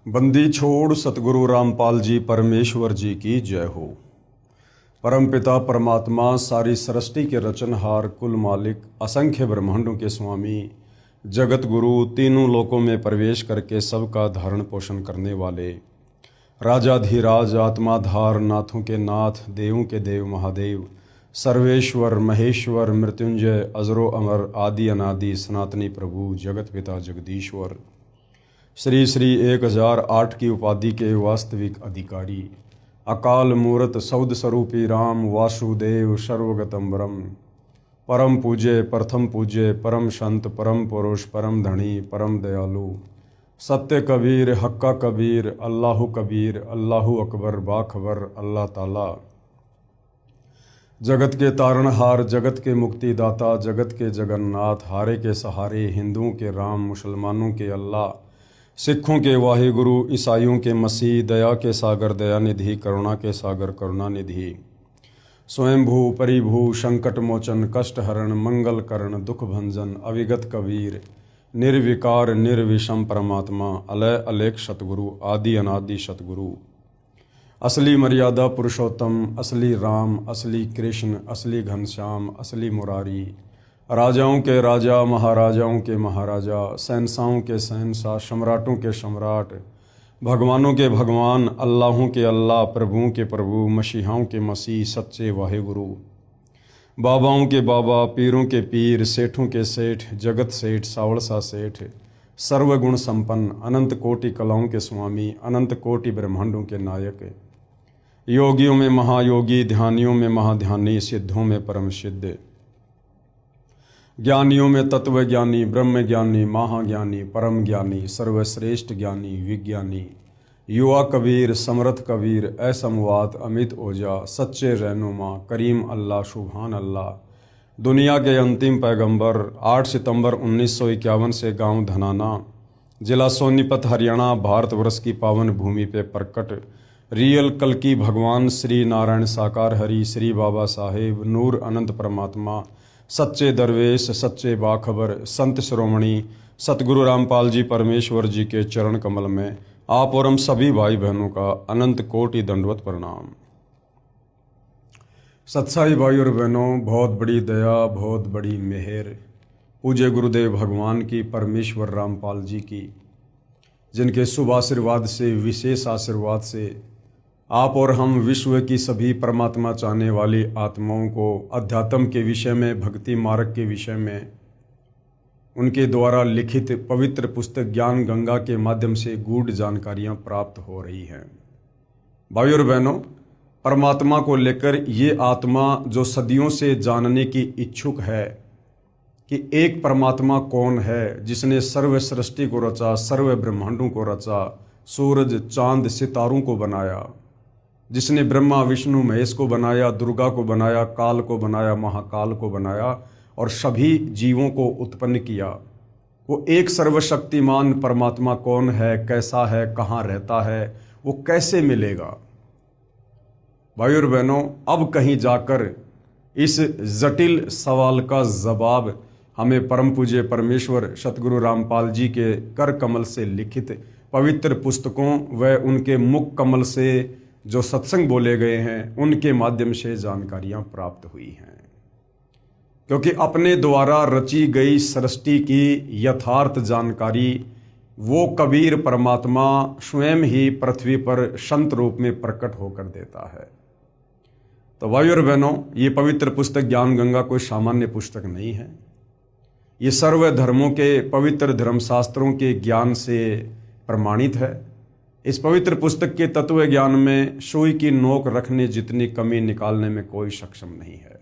बंदी छोड़ सतगुरु रामपाल जी परमेश्वर जी की जय हो। परमपिता परमात्मा सारी सृष्टि के रचनहार, कुल मालिक, असंख्य ब्रह्मांडों के स्वामी, जगत गुरु, तीनों लोकों में प्रवेश करके सबका धारण पोषण करने वाले, राजाधिराज, आत्माधार, नाथों के नाथ, देवों के देव महादेव, सर्वेश्वर महेश्वर, मृत्युंजय, अजरो अमर, आदि अनादि, सनातनी प्रभु, जगत पिता जगदीश्वर, श्री श्री 1008 की उपाधि के वास्तविक अधिकारी, अकाल मूर्त सौद स्वरूपी राम वासुदेव सर्वगतम ब्रह्म, परम पूज्य, प्रथम पूज्य, परम संत, परम पुरुष, परम धनी, परम दयालु, सत्य कबीर, हक्का कबीर, अल्लाहु कबीर, अल्लाहु अकबर, बाखबर, अल्लाह ताला, जगत के तारणहार, जगत के मुक्तिदाता, जगत के जगन्नाथ, हारे के सहारे, हिंदुओं के राम, मुसलमानों के अल्लाह, सिखों के वाहिगुरु, ईसाइयों के मसीह, दया के सागर दयानिधि, करुणा के सागर करुणानिधि, स्वयंभू परिभू, संकट मोचन, कष्ट हरण, मंगल करण, दुख भंजन, अविगत कबीर, निर्विकार निर्विषम परमात्मा, अलय अलेख सतगुरु, आदि अनादि सतगुरु, असली मर्यादा पुरुषोत्तम, असली राम, असली कृष्ण, असली घनश्याम, असली मुरारी, राजाओं के राजा, महाराजाओं के महाराजा, शहंशाहों के शहंशाह, सम्राटों के सम्राट, भगवानों के भगवान, अल्लाहों के अल्लाह, प्रभुओं के प्रभु, मसीहाओं के मसीह, सच्चे वाहिगुरु, बाबाओं के बाबा, पीरों के पीर, सेठों के सेठ, जगत सेठ, सावड़सा सेठ, सर्वगुण संपन्न, अनंत कोटि कलाओं के स्वामी, अनंत कोटि ब्रह्मांडों के नायक, योगियों में महायोगी, ध्यानियों में महाध्यानी, सिद्धों में परम सिद्ध, ज्ञानियों में तत्व ज्ञानी, ब्रह्म ज्ञानी, महाज्ञानी, परम ज्ञानी, सर्वश्रेष्ठ ज्ञानी, विज्ञानी, युवा कबीर, समर्थ कबीर, असमवात, अमित ओजा, सच्चे रहनुमा, करीम अल्लाह, सुभान अल्लाह, दुनिया के अंतिम पैगंबर, 8 सितंबर 1951 से गांव धनाना, जिला सोनीपत, हरियाणा, भारतवर्ष की पावन भूमि पे प्रकट रियल कल्कि भगवान श्री नारायण साकार हरि, श्री बाबा साहेब, नूर अनंत परमात्मा, सच्चे दरवेश, सच्चे बाखबर, संत शिरोमणि सतगुरु रामपाल जी परमेश्वर जी के चरण कमल में आप और हम सभी भाई बहनों का अनंत कोटि दंडवत प्रणाम। सत्साई भाई और बहनों, बहुत बड़ी दया, बहुत बड़ी मेहर पूज्य गुरुदेव भगवान की, परमेश्वर रामपाल जी की, जिनके शुभ आशीर्वाद से, विशेष आशीर्वाद से आप और हम विश्व की सभी परमात्मा चाहने वाली आत्माओं को अध्यात्म के विषय में, भक्ति मार्ग के विषय में उनके द्वारा लिखित पवित्र पुस्तक ज्ञान गंगा के माध्यम से गूढ़ जानकारियां प्राप्त हो रही हैं। भाई और बहनों, परमात्मा को लेकर ये आत्मा जो सदियों से जानने की इच्छुक है कि एक परमात्मा कौन है, जिसने सर्व सृष्टि को रचा, सर्व ब्रह्मांडों को रचा, सूरज चांद सितारों को बनाया, जिसने ब्रह्मा विष्णु महेश को बनाया, दुर्गा को बनाया, काल को बनाया, महाकाल को बनाया और सभी जीवों को उत्पन्न किया, वो एक सर्वशक्तिमान परमात्मा कौन है, कैसा है, कहाँ रहता है, वो कैसे मिलेगा। भाई और बहनों, अब कहीं जाकर इस जटिल सवाल का जवाब हमें परम पूज्य परमेश्वर सतगुरु रामपाल जी के कर कमल से लिखित पवित्र पुस्तकों व उनके मुख कमल से जो सत्संग बोले गए हैं उनके माध्यम से जानकारियां प्राप्त हुई हैं। क्योंकि अपने द्वारा रची गई सृष्टि की यथार्थ जानकारी वो कबीर परमात्मा स्वयं ही पृथ्वी पर संत रूप में प्रकट होकर देता है। तो भाई और बहनों, ये पवित्र पुस्तक ज्ञान गंगा कोई सामान्य पुस्तक नहीं है। ये सर्व धर्मों के पवित्र धर्मशास्त्रों के ज्ञान से प्रमाणित है। इस पवित्र पुस्तक के तत्व ज्ञान में सुई की नोक रखने जितनी कमी निकालने में कोई सक्षम नहीं है।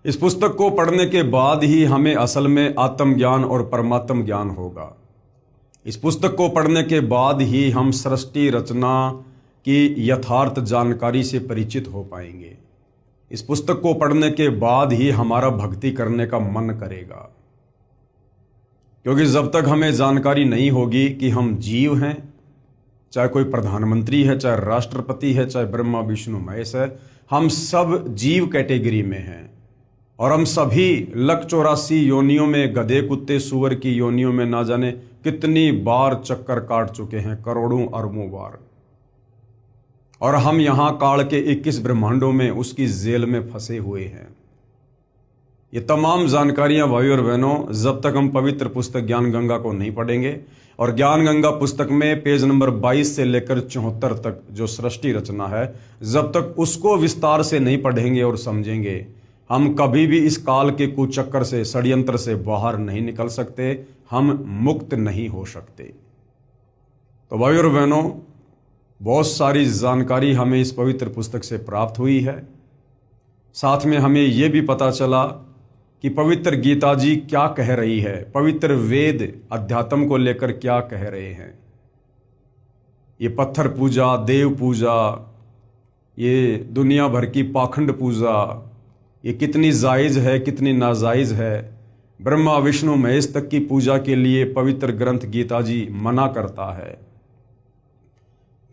इस पुस्तक को पढ़ने के बाद ही हमें असल में आत्मज्ञान और परमात्म ज्ञान होगा। इस पुस्तक को पढ़ने के बाद ही हम सृष्टि रचना की यथार्थ जानकारी से परिचित हो पाएंगे। इस पुस्तक को पढ़ने के बाद ही हमारा भक्ति करने का मन करेगा। क्योंकि जब तक हमें जानकारी नहीं होगी कि हम जीव हैं, चाहे कोई प्रधानमंत्री है, चाहे राष्ट्रपति है, चाहे ब्रह्मा विष्णु महेश है, हम सब जीव कैटेगरी में हैं। और हम सभी 184 योनियों में, गधे कुत्ते सूअर की योनियों में ना जाने कितनी बार चक्कर काट चुके हैं, करोड़ों अरबों बार। और हम यहां काल के 21 ब्रह्मांडों में उसकी जेल में फंसे हुए हैं। ये तमाम जानकारियां भाई और बहनों, जब तक हम पवित्र पुस्तक ज्ञान गंगा को नहीं पढ़ेंगे, और ज्ञान गंगा पुस्तक में पेज नंबर 22 से लेकर 74 तक जो सृष्टि रचना है, जब तक उसको विस्तार से नहीं पढ़ेंगे और समझेंगे, हम कभी भी इस काल के कुचक्कर से, षड्यंत्र से बाहर नहीं निकल सकते, हम मुक्त नहीं हो सकते। तो भाई और बहनों, बहुत सारी जानकारी हमें इस पवित्र पुस्तक से प्राप्त हुई है। साथ में हमें यह भी पता चला कि पवित्र गीता जी क्या कह रही है, पवित्र वेद अध्यात्म को लेकर क्या कह रहे हैं। ये पत्थर पूजा, देव पूजा, ये दुनिया भर की पाखंड पूजा, ये कितनी जायज़ है, कितनी नाजायज़ है। ब्रह्मा विष्णु महेश तक की पूजा के लिए पवित्र ग्रंथ गीता जी मना करता है।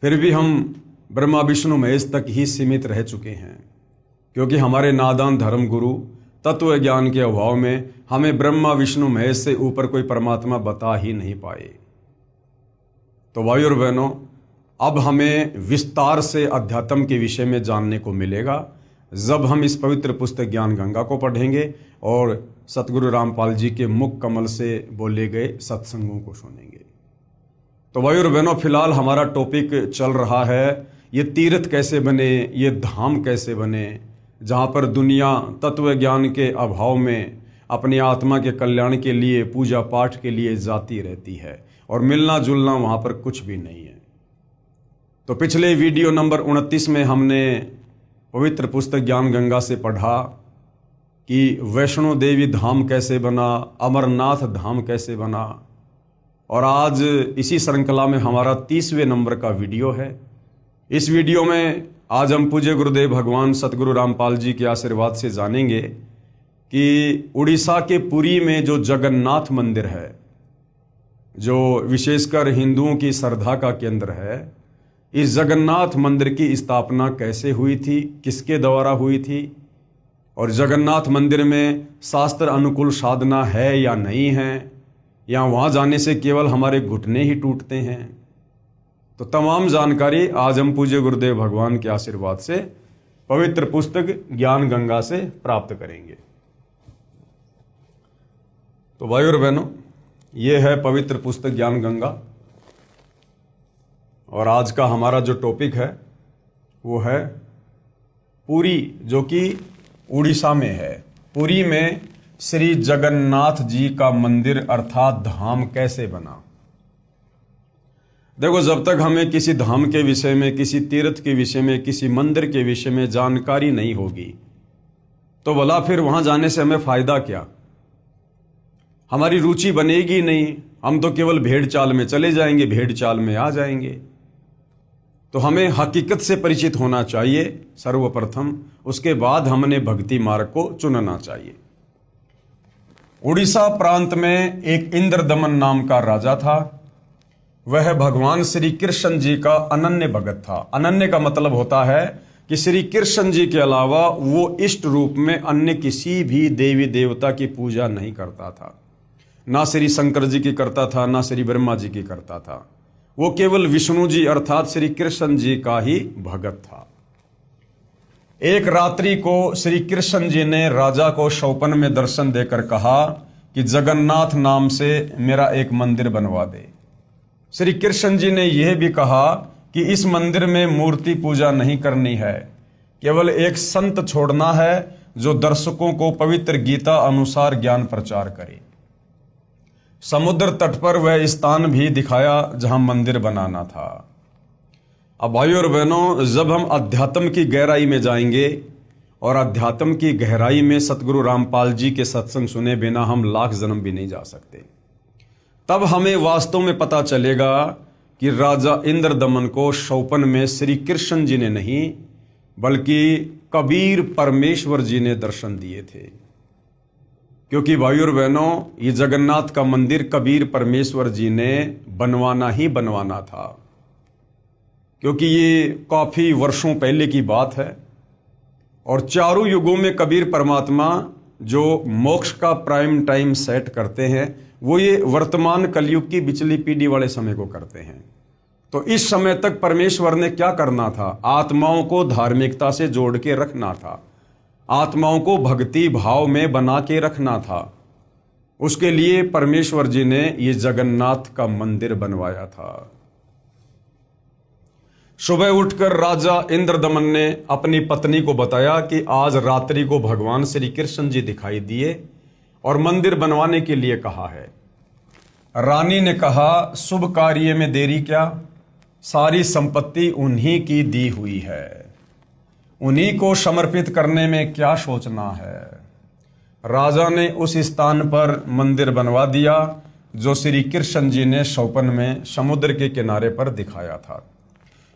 फिर भी हम ब्रह्मा विष्णु महेश तक ही सीमित रह चुके हैं, क्योंकि हमारे नादान धर्म गुरु तत्व ज्ञान के अभाव में हमें ब्रह्मा विष्णु महेश से ऊपर कोई परमात्मा बता ही नहीं पाए। तो भाई और बहनों, अब हमें विस्तार से अध्यात्म के विषय में जानने को मिलेगा जब हम इस पवित्र पुस्तक ज्ञान गंगा को पढ़ेंगे और सतगुरु रामपाल जी के मुख कमल से बोले गए सत्संगों को सुनेंगे। तो भाई और बहनों, फिलहाल हमारा टॉपिक चल रहा है, ये तीर्थ कैसे बने, ये धाम कैसे बने, जहाँ पर दुनिया तत्व ज्ञान के अभाव में अपनी आत्मा के कल्याण के लिए, पूजा पाठ के लिए जाती रहती है, और मिलना जुलना वहाँ पर कुछ भी नहीं है। तो पिछले वीडियो नंबर 29 में हमने पवित्र पुस्तक ज्ञान गंगा से पढ़ा कि वैष्णो देवी धाम कैसे बना, अमरनाथ धाम कैसे बना, और आज इसी श्रृंखला में हमारा 30वें नंबर का वीडियो है। इस वीडियो में आज हम पूज्य गुरुदेव भगवान सतगुरु रामपाल जी के आशीर्वाद से जानेंगे कि उड़ीसा के पुरी में जो जगन्नाथ मंदिर है, जो विशेषकर हिंदुओं की श्रद्धा का केंद्र है, इस जगन्नाथ मंदिर की स्थापना कैसे हुई थी, किसके द्वारा हुई थी, और जगन्नाथ मंदिर में शास्त्र अनुकूल साधना है या नहीं है, या वहाँ जाने से केवल हमारे घुटने ही टूटते हैं। तो तमाम जानकारी आज हम पूज्य गुरुदेव भगवान के आशीर्वाद से पवित्र पुस्तक ज्ञान गंगा से प्राप्त करेंगे। तो भाई और बहनों, ये है पवित्र पुस्तक ज्ञान गंगा, और आज का हमारा जो टॉपिक है वो है पुरी, जो कि उड़ीसा में है। पुरी में श्री जगन्नाथ जी का मंदिर अर्थात धाम कैसे बना। देखो, जब तक हमें किसी धाम के विषय में, किसी तीर्थ के विषय में, किसी मंदिर के विषय में जानकारी नहीं होगी, तो भला फिर वहां जाने से हमें फायदा क्या। हमारी रुचि बनेगी नहीं, हम तो केवल भेड़ चाल में चले जाएंगे, भेड़ चाल में आ जाएंगे। तो हमें हकीकत से परिचित होना चाहिए सर्वप्रथम, उसके बाद हमने भक्ति मार्ग को चुनना चाहिए। उड़ीसा प्रांत में एक इंद्रदमन नाम का राजा था। वह भगवान श्री कृष्ण जी का अनन्य भगत था। अनन्य का मतलब होता है कि श्री कृष्ण जी के अलावा वो इष्ट रूप में अन्य किसी भी देवी देवता की पूजा नहीं करता था। ना श्री शंकर जी की करता था, ना श्री ब्रह्मा जी की करता था। वो केवल विष्णु जी अर्थात श्री कृष्ण जी का ही भगत था। एक रात्रि को श्री कृष्ण जी ने राजा को स्वप्न में दर्शन देकर कहा कि जगन्नाथ नाम से मेरा एक मंदिर बनवा दे। श्री कृष्ण जी ने यह भी कहा कि इस मंदिर में मूर्ति पूजा नहीं करनी है, केवल एक संत छोड़ना है जो दर्शकों को पवित्र गीता अनुसार ज्ञान प्रचार करे। समुद्र तट पर वह स्थान भी दिखाया जहां मंदिर बनाना था। अब भाइयों और बहनों, जब हम अध्यात्म की गहराई में जाएंगे, और अध्यात्म की गहराई में सतगुरु रामपाल जी के सत्संग सुने बिना हम लाख जन्म भी नहीं जा सकते, तब हमें वास्तव में पता चलेगा कि राजा इंद्रदमन को स्वप्न में श्री कृष्ण जी ने नहीं बल्कि कबीर परमेश्वर जी ने दर्शन दिए थे। क्योंकि भाइयों और बहनों, ये जगन्नाथ का मंदिर कबीर परमेश्वर जी ने बनवाना ही बनवाना था, क्योंकि ये काफी वर्षों पहले की बात है। और चारों युगों में कबीर परमात्मा जो मोक्ष का प्राइम टाइम सेट करते हैं वो ये वर्तमान कलयुग की बिचली पीढ़ी वाले समय को करते हैं। तो इस समय तक परमेश्वर ने क्या करना था? आत्माओं को धार्मिकता से जोड़ के रखना था, आत्माओं को भक्ति भाव में बना के रखना था। उसके लिए परमेश्वर जी ने ये जगन्नाथ का मंदिर बनवाया था। सुबह उठकर राजा इंद्रदमन ने अपनी पत्नी को बताया कि आज रात्रि को भगवान श्री कृष्ण जी दिखाई दिए और मंदिर बनवाने के लिए कहा है। रानी ने कहा, शुभ कार्य में देरी क्या, सारी संपत्ति उन्हीं की दी हुई है, उन्हीं को समर्पित करने में क्या सोचना है। राजा ने उस स्थान पर मंदिर बनवा दिया जो श्री कृष्ण जी ने स्वप्न में समुद्र के किनारे पर दिखाया था।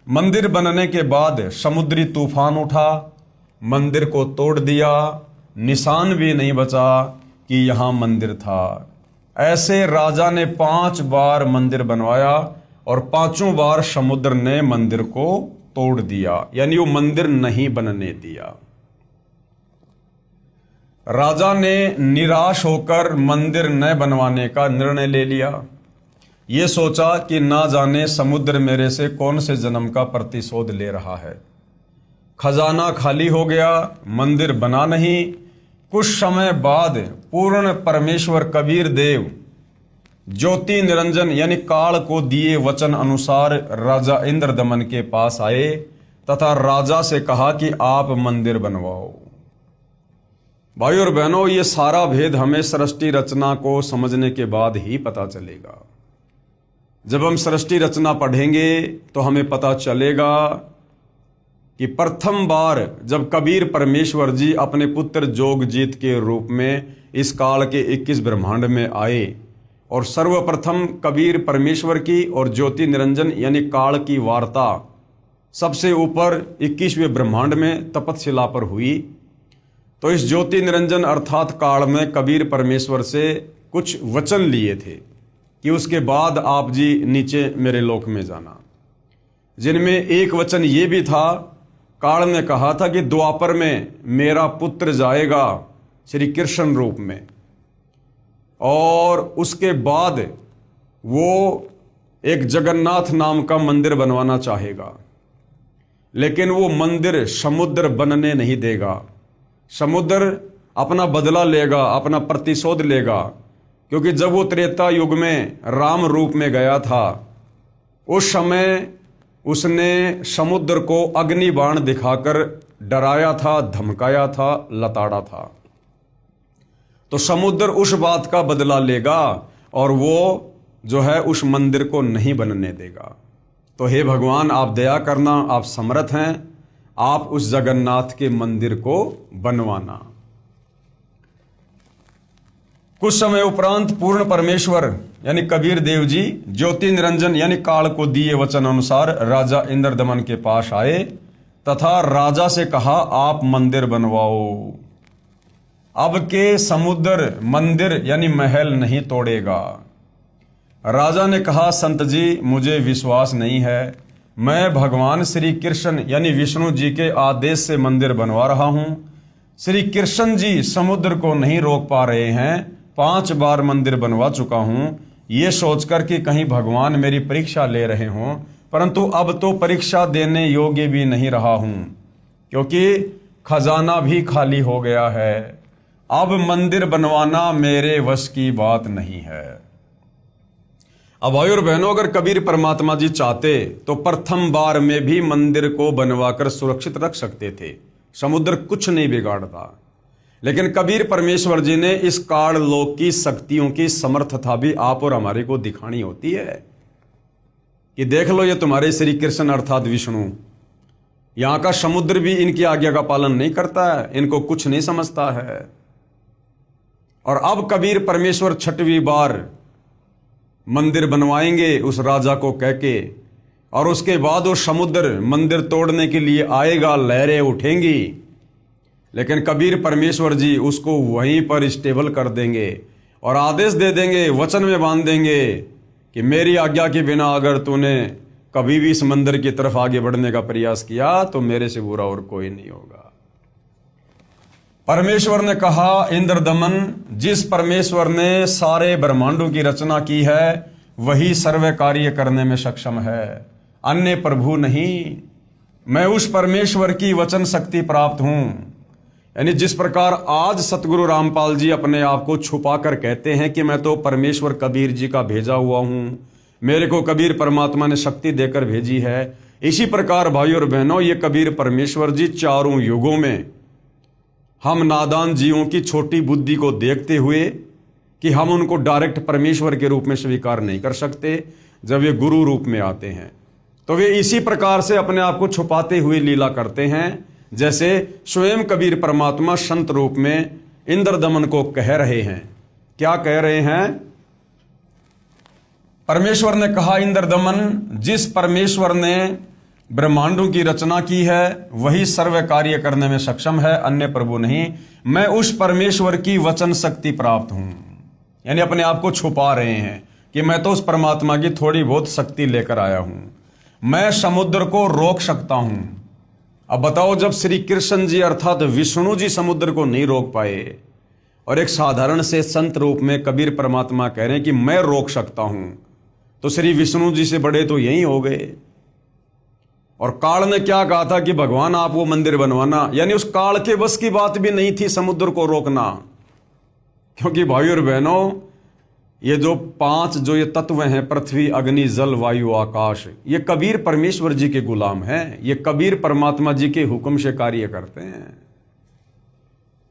मंदिर बनने के बाद समुद्री तूफान उठा, मंदिर को तोड़ दिया, निशान भी नहीं बचा कि यहाँ मंदिर था। ऐसे राजा ने 5 बार मंदिर बनवाया और 5 बार समुद्र ने मंदिर को तोड़ दिया, यानी वो मंदिर नहीं बनने दिया। राजा ने निराश होकर मंदिर न बनवाने का निर्णय ले लिया। ये सोचा कि ना जाने समुद्र मेरे से कौन से जन्म का प्रतिशोध ले रहा है। खजाना खाली हो गया, मंदिर बना नहीं। कुछ समय बाद पूर्ण परमेश्वर कबीर देव ज्योति निरंजन यानी काल को दिए वचन अनुसार राजा इंद्रदमन के पास आए तथा राजा से कहा कि आप मंदिर बनवाओ। भाई और बहनों, ये सारा भेद हमें सृष्टि रचना को समझने के बाद ही पता चलेगा। जब हम सृष्टि रचना पढ़ेंगे तो हमें पता चलेगा कि प्रथम बार जब कबीर परमेश्वर जी अपने पुत्र जोगजीत के रूप में इस काल के 21 ब्रह्मांड में आए और सर्वप्रथम कबीर परमेश्वर की और ज्योति निरंजन यानी काल की वार्ता सबसे ऊपर 21वें ब्रह्मांड में तपतशिला पर हुई, तो इस ज्योति निरंजन अर्थात काल में कबीर परमेश्वर से कुछ वचन लिए थे कि उसके बाद आप जी नीचे मेरे लोक में जाना, जिनमें एक वचन ये भी था, काल ने कहा था कि द्वापर में मेरा पुत्र जाएगा श्री कृष्ण रूप में और उसके बाद वो एक जगन्नाथ नाम का मंदिर बनवाना चाहेगा, लेकिन वो मंदिर समुद्र बनने नहीं देगा। समुद्र अपना बदला लेगा, अपना प्रतिशोध लेगा, क्योंकि जब वो त्रेता युग में राम रूप में गया था उस समय उसने समुद्र को अग्नि बाण दिखाकर डराया था, धमकाया था, लताड़ा था। तो समुद्र उस बात का बदला लेगा और वो जो है उस मंदिर को नहीं बनने देगा। तो हे भगवान, आप दया करना, आप समर्थ हैं, आप उस जगन्नाथ के मंदिर को बनवाना। कुछ समय उपरांत पूर्ण परमेश्वर यानी कबीर देव जी ज्योति निरंजन यानी काल को दिए वचन अनुसार राजा इंद्रदमन के पास आए तथा राजा से कहा, आप मंदिर बनवाओ। अब के समुद्र मंदिर यानी महल नहीं तोड़ेगा। राजा ने कहा, संत जी मुझे विश्वास नहीं है, मैं भगवान श्री कृष्ण यानी विष्णु जी के आदेश से मंदिर बनवा रहा हूं। श्री कृष्ण जी समुद्र को नहीं रोक पा रहे हैं, 5 बार मंदिर बनवा चुका हूं, ये सोचकर कि कहीं भगवान मेरी परीक्षा ले रहे हों, परंतु अब तो परीक्षा देने योग्य भी नहीं रहा हूं, क्योंकि खजाना भी खाली हो गया है। अब मंदिर बनवाना मेरे वश की बात नहीं है। अब भाई और बहनों, अगर कबीर परमात्मा जी चाहते तो प्रथम बार में भी मंदिर को बनवाकर सुरक्षित रख सकते थे, समुद्र कुछ नहीं बिगाड़ता। लेकिन कबीर परमेश्वर जी ने इस काल लोक की शक्तियों की समर्थता भी आप और हमारे को दिखानी होती है कि देख लो, ये तुम्हारे श्री कृष्ण अर्थात विष्णु, यहां का समुद्र भी इनकी आज्ञा का पालन नहीं करता है, इनको कुछ नहीं समझता है। और अब कबीर परमेश्वर 6वीं बार मंदिर बनवाएंगे उस राजा को कह के, और उसके बाद वो समुद्र मंदिर तोड़ने के लिए आएगा, लहरें उठेंगी, लेकिन कबीर परमेश्वर जी उसको वहीं पर स्टेबल कर देंगे और आदेश दे देंगे, वचन में बांध देंगे कि मेरी आज्ञा के बिना अगर तूने कभी भी इस मंदिर की तरफ आगे बढ़ने का प्रयास किया तो मेरे से बुरा और कोई नहीं होगा। परमेश्वर ने कहा, इंद्रदमन, जिस परमेश्वर ने सारे ब्रह्मांडों की रचना की है वही सर्व कार्य करने में सक्षम है, अन्य प्रभु नहीं। मैं उस परमेश्वर की वचन शक्ति प्राप्त हूं। यानी जिस प्रकार आज सतगुरु रामपाल जी अपने आप को छुपा कर कहते हैं कि मैं तो परमेश्वर कबीर जी का भेजा हुआ हूं, मेरे को कबीर परमात्मा ने शक्ति देकर भेजी है, इसी प्रकार भाइयों और बहनों ये कबीर परमेश्वर जी चारों युगों में हम नादान जीवों की छोटी बुद्धि को देखते हुए कि हम उनको डायरेक्ट परमेश्वर के रूप में स्वीकार नहीं कर सकते, जब ये गुरु रूप में आते हैं तो वे इसी प्रकार से अपने आप को छुपाते हुए लीला करते हैं, जैसे स्वयं कबीर परमात्मा संत रूप में इंद्रदमन को कह रहे हैं। क्या कह रहे हैं? परमेश्वर ने कहा, इंद्रदमन, जिस परमेश्वर ने ब्रह्मांडों की रचना की है वही सर्व कार्य करने में सक्षम है, अन्य प्रभु नहीं। मैं उस परमेश्वर की वचन शक्ति प्राप्त हूं। यानी अपने आप को छुपा रहे हैं कि मैं तो उस परमात्मा की थोड़ी बहुत शक्ति लेकर आया हूं। मैं समुद्र को रोक सकता हूं। अब बताओ, जब श्री कृष्ण जी अर्थात विष्णु जी समुद्र को नहीं रोक पाए और एक साधारण से संत रूप में कबीर परमात्मा कह रहे हैं कि मैं रोक सकता हूं, तो श्री विष्णु जी से बड़े तो यही हो गए। और काल ने क्या कहा था कि भगवान आप वो मंदिर बनवाना, यानी उस काल के बस की बात भी नहीं थी समुद्र को रोकना। क्योंकि भाइयों और बहनों, ये जो पांच जो ये तत्व हैं, पृथ्वी, अग्नि, जल, वायु, आकाश, ये कबीर परमेश्वर जी के गुलाम हैं। ये कबीर परमात्मा जी के हुक्म से कार्य करते हैं।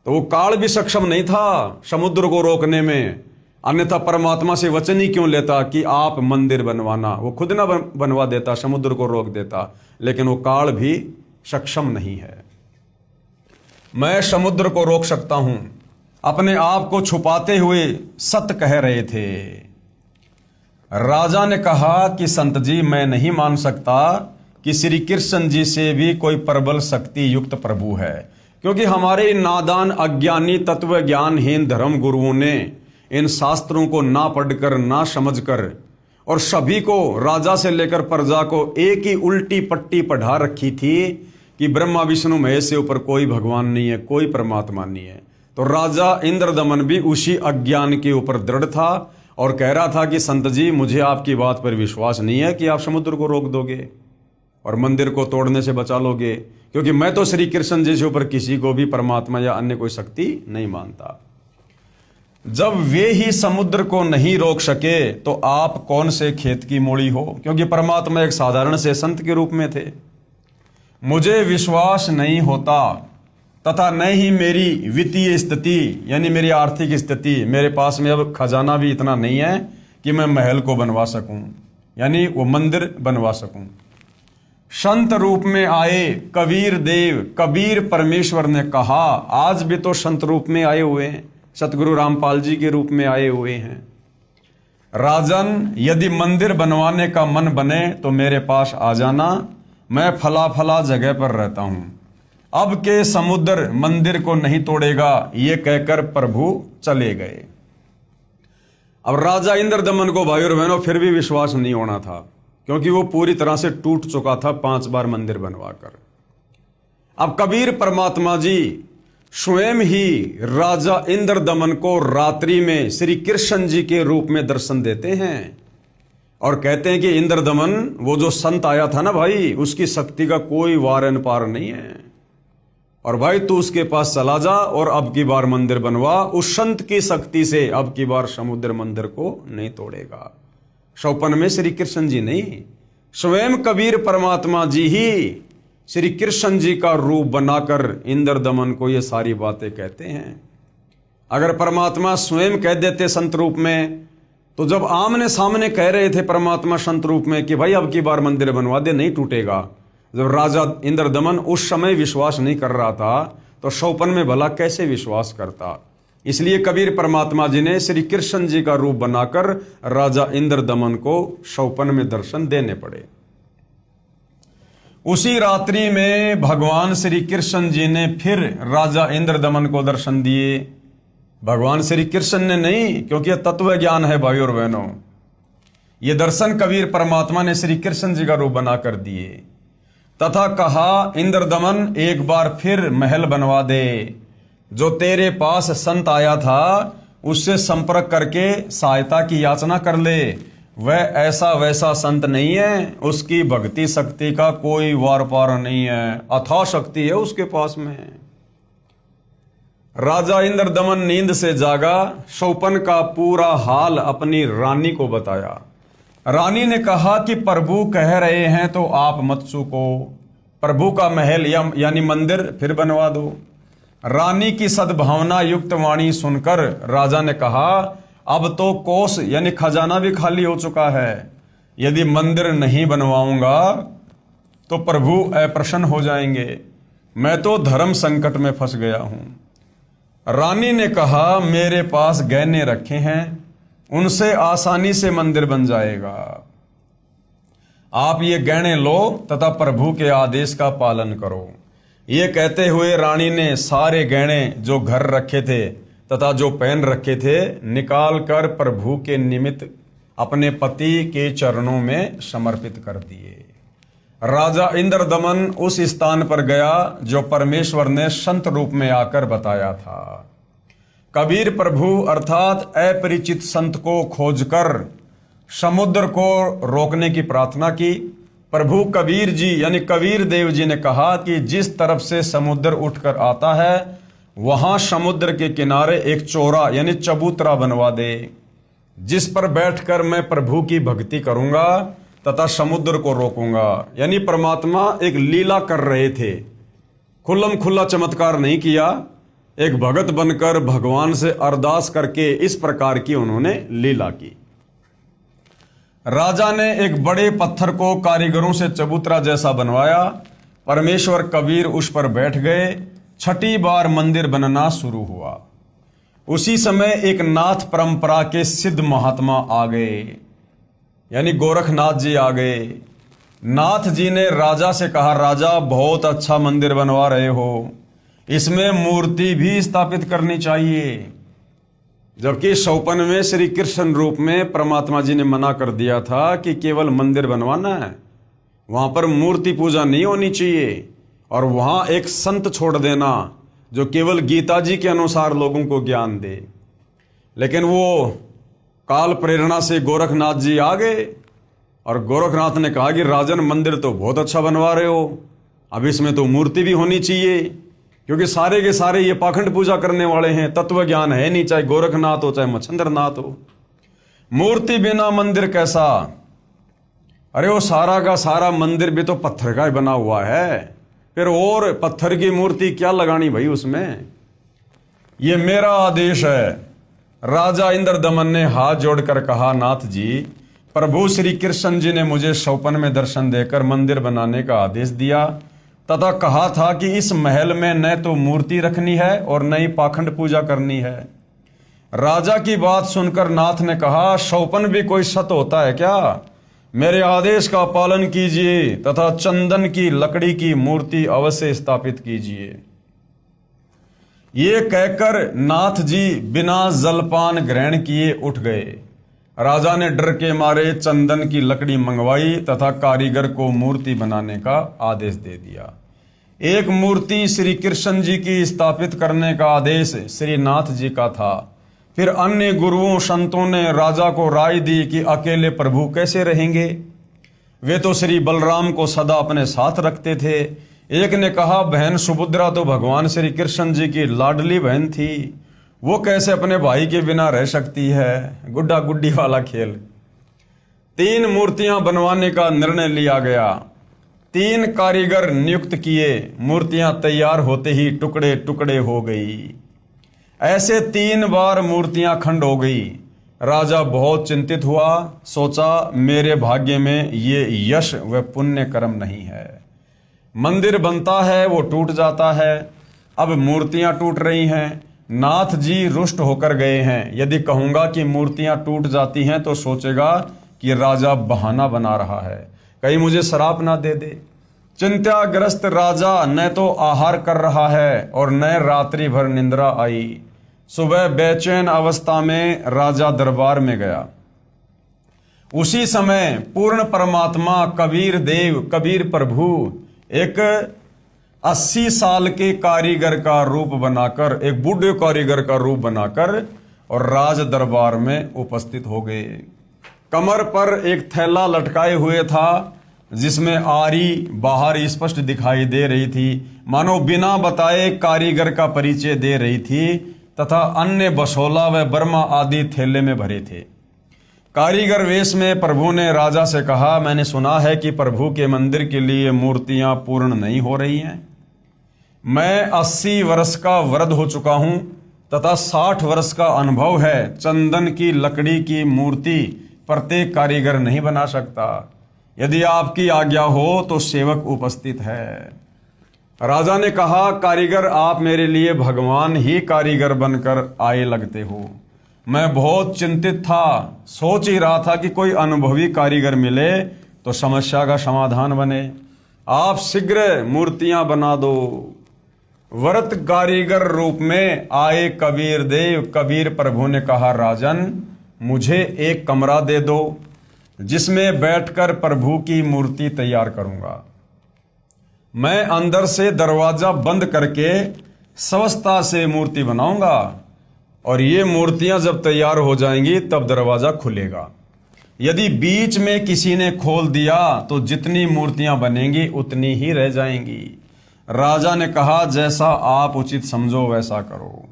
तो वो काल भी सक्षम नहीं था समुद्र को रोकने में, अन्यथा परमात्मा से वचन ही क्यों लेता कि आप मंदिर बनवाना। वो खुद ना बनवा देता, समुद्र को रोक देता, लेकिन वो काल भी सक्षम नहीं है। मैं समुद्र को रोक सकता हूं, अपने आप को छुपाते हुए सत्य कह रहे थे। राजा ने कहा कि संत जी, मैं नहीं मान सकता कि श्री कृष्ण जी से भी कोई प्रबल शक्ति युक्त प्रभु है, क्योंकि हमारे नादान अज्ञानी तत्व ज्ञानहीन धर्म गुरुओं ने इन शास्त्रों को ना पढ़कर ना समझकर और सभी को, राजा से लेकर प्रजा को, एक ही उल्टी पट्टी पढ़ा रखी थी कि ब्रह्मा विष्णु महेश से ऊपर कोई भगवान नहीं है, कोई परमात्मा नहीं है। तो राजा इंद्रदमन भी उसी अज्ञान के ऊपर दृढ़ था और कह रहा था कि संत जी, मुझे आपकी बात पर विश्वास नहीं है कि आप समुद्र को रोक दोगे और मंदिर को तोड़ने से बचा लोगे, क्योंकि मैं तो श्री कृष्ण जी से ऊपर किसी को भी परमात्मा या अन्य कोई शक्ति नहीं मानता। जब वे ही समुद्र को नहीं रोक सके तो आप कौन से खेत की मूली हो, क्योंकि परमात्मा एक साधारण से संत के रूप में थे। मुझे विश्वास नहीं होता तथा न ही मेरी वित्तीय स्थिति, यानी मेरी आर्थिक स्थिति, मेरे पास में अब खजाना भी इतना नहीं है कि मैं महल को बनवा सकूं, यानी वो मंदिर बनवा सकूं। संत रूप में आए कबीर देव, कबीर परमेश्वर ने कहा, आज भी तो संत रूप में आए हुए हैं, सतगुरु रामपाल जी के रूप में आए हुए हैं। राजन, यदि मंदिर बनवाने का मन बने तो मेरे पास आ जाना, मैं फला फला जगह पर रहता हूं। अब के समुद्र मंदिर को नहीं तोड़ेगा, ये कहकर प्रभु चले गए। अब राजा इंद्रदमन को भाइयों और बहनों फिर भी विश्वास नहीं होना था, क्योंकि वो पूरी तरह से टूट चुका था 5 बार मंदिर बनवाकर। अब कबीर परमात्मा जी स्वयं ही राजा इंद्रदमन को रात्रि में श्री कृष्ण जी के रूप में दर्शन देते हैं और कहते हैं कि इंद्रदमन, वो जो संत आया था ना भाई, उसकी शक्ति का कोई वार पार नहीं है, और भाई तू उसके पास चला जा और अब की बार मंदिर बनवा, उस संत की शक्ति से अब की बार समुद्र मंदिर को नहीं तोड़ेगा। स्वप्न में श्री कृष्ण जी नहीं, स्वयं कबीर परमात्मा जी ही श्री कृष्ण जी का रूप बनाकर इंद्रदमन को ये सारी बातें कहते हैं। अगर परमात्मा स्वयं कह देते संत रूप में, तो जब आमने सामने कह रहे थे परमात्मा संत रूप में कि भाई अब की बार मंदिर बनवा दे, नहीं टूटेगा, जब राजा इंद्रदमन उस समय विश्वास नहीं कर रहा था, तो स्वप्न में भला कैसे विश्वास करता। इसलिए कबीर परमात्मा जी ने श्री कृष्ण जी का रूप बनाकर राजा इंद्रदमन को स्वप्न में दर्शन देने पड़े। उसी रात्रि में भगवान श्री कृष्ण जी ने फिर राजा इंद्रदमन को दर्शन दिए। भगवान श्री कृष्ण ने नहीं, क्योंकि यह तत्व ज्ञान है भाइयों और बहनों। ये दर्शन कबीर परमात्मा ने श्री कृष्ण जी का रूप बनाकर दिए तथा कहा, इंद्रदमन एक बार फिर महल बनवा दे, जो तेरे पास संत आया था उससे संपर्क करके सहायता की याचना कर ले। वह ऐसा वैसा संत नहीं है, उसकी भक्ति शक्ति का कोई वार पार नहीं है, अथाह शक्ति है उसके पास में। राजा इंद्रदमन नींद से जागा, शौपन का पूरा हाल अपनी रानी को बताया। रानी ने कहा कि प्रभु कह रहे हैं तो आप मत चूको, प्रभु का महल यानी मंदिर फिर बनवा दो। रानी की सद्भावना युक्त वाणी सुनकर राजा ने कहा, अब तो कोष यानी खजाना भी खाली हो चुका है, यदि मंदिर नहीं बनवाऊंगा तो प्रभु अप्रसन्न हो जाएंगे, मैं तो धर्म संकट में फंस गया हूं। रानी ने कहा, मेरे पास गहने रखे हैं, उनसे आसानी से मंदिर बन जाएगा, आप ये गहने लो तथा प्रभु के आदेश का पालन करो। ये कहते हुए रानी ने सारे गहने जो घर रखे थे तथा जो पहन रखे थे निकाल कर प्रभु के निमित्त अपने पति के चरणों में समर्पित कर दिए। राजा इंद्रदमन उस स्थान पर गया जो परमेश्वर ने संत रूप में आकर बताया था। कबीर प्रभु अर्थात अपरिचित संत को खोजकर समुद्र को रोकने की प्रार्थना की। प्रभु कबीर जी यानी कबीर देव जी ने कहा कि जिस तरफ से समुद्र उठकर आता है वहां समुद्र के किनारे एक चौरा यानी चबूतरा बनवा दे, जिस पर बैठकर मैं प्रभु की भक्ति करूंगा तथा समुद्र को रोकूंगा। यानी परमात्मा एक लीला कर रहे थे, खुल्लम खुल्ला चमत्कार नहीं किया, एक भगत बनकर भगवान से अरदास करके इस प्रकार की उन्होंने लीला की। राजा ने एक बड़े पत्थर को कारीगरों से चबूतरा जैसा बनवाया। परमेश्वर कबीर उस पर बैठ गए। छठी बार मंदिर बनना शुरू हुआ। उसी समय एक नाथ परंपरा के सिद्ध महात्मा आ गए, यानी गोरखनाथ जी आ गए। नाथ जी ने राजा से कहा, राजा बहुत अच्छा मंदिर बनवा रहे हो, इसमें मूर्ति भी स्थापित करनी चाहिए। जबकि शौपन में श्री कृष्ण रूप में परमात्मा जी ने मना कर दिया था कि केवल मंदिर बनवाना है, वहां पर मूर्ति पूजा नहीं होनी चाहिए, और वहां एक संत छोड़ देना जो केवल गीता जी के अनुसार लोगों को ज्ञान दे। लेकिन वो काल प्रेरणा से गोरखनाथ जी आ गए और गोरखनाथ ने कहा कि राजन मंदिर तो बहुत अच्छा बनवा रहे हो, अब इसमें तो मूर्ति भी होनी चाहिए, क्योंकि सारे के सारे ये पाखंड पूजा करने वाले हैं, तत्व ज्ञान है नहीं, चाहे गोरखनाथ हो चाहे मच्छंद्रनाथ हो। मूर्ति बिना मंदिर कैसा? अरे वो सारा का सारा मंदिर भी तो पत्थर का ही बना हुआ है, फिर और पत्थर की मूर्ति क्या लगानी भाई उसमें? ये मेरा आदेश है। राजा इंद्रदमन ने हाथ जोड़कर कहा, नाथ जी, प्रभु श्री कृष्ण जी ने मुझे शौपन में दर्शन देकर मंदिर बनाने का आदेश दिया तथा कहा था कि इस महल में न तो मूर्ति रखनी है और न ही पाखंड पूजा करनी है। राजा की बात सुनकर नाथ ने कहा, शौपन भी कोई सत होता है क्या? मेरे आदेश का पालन कीजिए तथा चंदन की लकड़ी की मूर्ति अवश्य स्थापित कीजिए। ये कहकर नाथ जी बिना जलपान ग्रहण किए उठ गए। राजा ने डर के मारे चंदन की लकड़ी मंगवाई तथा कारीगर को मूर्ति बनाने का आदेश दे दिया। एक मूर्ति श्री कृष्ण जी की स्थापित करने का आदेश श्री नाथ जी का था। फिर अन्य गुरुओं संतों ने राजा को राय दी कि अकेले प्रभु कैसे रहेंगे, वे तो श्री बलराम को सदा अपने साथ रखते थे। एक ने कहा, बहन सुभद्रा तो भगवान श्री कृष्ण जी की लाडली बहन थी, वो कैसे अपने भाई के बिना रह सकती है? गुड्डा गुड्डी वाला खेल। 3 मूर्तियां बनवाने का निर्णय लिया गया। 3 कारीगर नियुक्त किए। मूर्तियां तैयार होते ही टुकड़े टुकड़े हो गई। ऐसे 3 बार मूर्तियां खंड हो गई। राजा बहुत चिंतित हुआ, सोचा मेरे भाग्य में ये यश व पुण्य कर्म नहीं है। मंदिर बनता है वो टूट जाता है, अब मूर्तियां टूट रही हैं। नाथ जी रुष्ट होकर गए हैं। यदि कहूंगा कि मूर्तियां टूट जाती हैं तो सोचेगा कि राजा बहाना बना रहा है, कहीं मुझे श्राप ना दे दे। चिंताग्रस्त राजा न तो आहार कर रहा है और न रात्रि भर निंद्रा आई। सुबह बेचैन अवस्था में राजा दरबार में गया। उसी समय पूर्ण परमात्मा कबीर देव कबीर प्रभु एक 80 साल के कारीगर का रूप बनाकर, एक बूढ़े कारीगर का रूप बनाकर और राज दरबार में उपस्थित हो गए। कमर पर एक थैला लटकाए हुए था जिसमें आरी बाहर स्पष्ट दिखाई दे रही थी, मानो बिना बताए कारीगर का परिचय दे रही थी, तथा अन्य बसोला व बर्मा आदि थैले में भरे थे। कारीगर वेश में प्रभु ने राजा से कहा, मैंने सुना है कि प्रभु के मंदिर के लिए मूर्तियां पूर्ण नहीं हो रही हैं। मैं 80 वर्ष का वृद्ध हो चुका हूं तथा 60 वर्ष का अनुभव है। चंदन की लकड़ी की मूर्ति प्रत्येक कारीगर नहीं बना सकता। यदि आपकी आज्ञा हो तो सेवक उपस्थित है। राजा ने कहा, कारीगर आप मेरे लिए भगवान ही कारीगर बनकर आए लगते हो। मैं बहुत चिंतित था, सोच ही रहा था कि कोई अनुभवी कारीगर मिले तो समस्या का समाधान बने। आप शीघ्र मूर्तियां बना दो। व्रत कारीगर रूप में आए कबीर देव। कबीर प्रभु ने कहा, राजन मुझे एक कमरा दे दो जिसमें बैठकर प्रभु की मूर्ति तैयार करूंगा। मैं अंदर से दरवाजा बंद करके स्वच्छता से मूर्ति बनाऊंगा और ये मूर्तियां जब तैयार हो जाएंगी तब दरवाजा खुलेगा। यदि बीच में किसी ने खोल दिया तो जितनी मूर्तियां बनेंगी उतनी ही रह जाएंगी। राजा ने कहा, जैसा आप उचित समझो वैसा करो।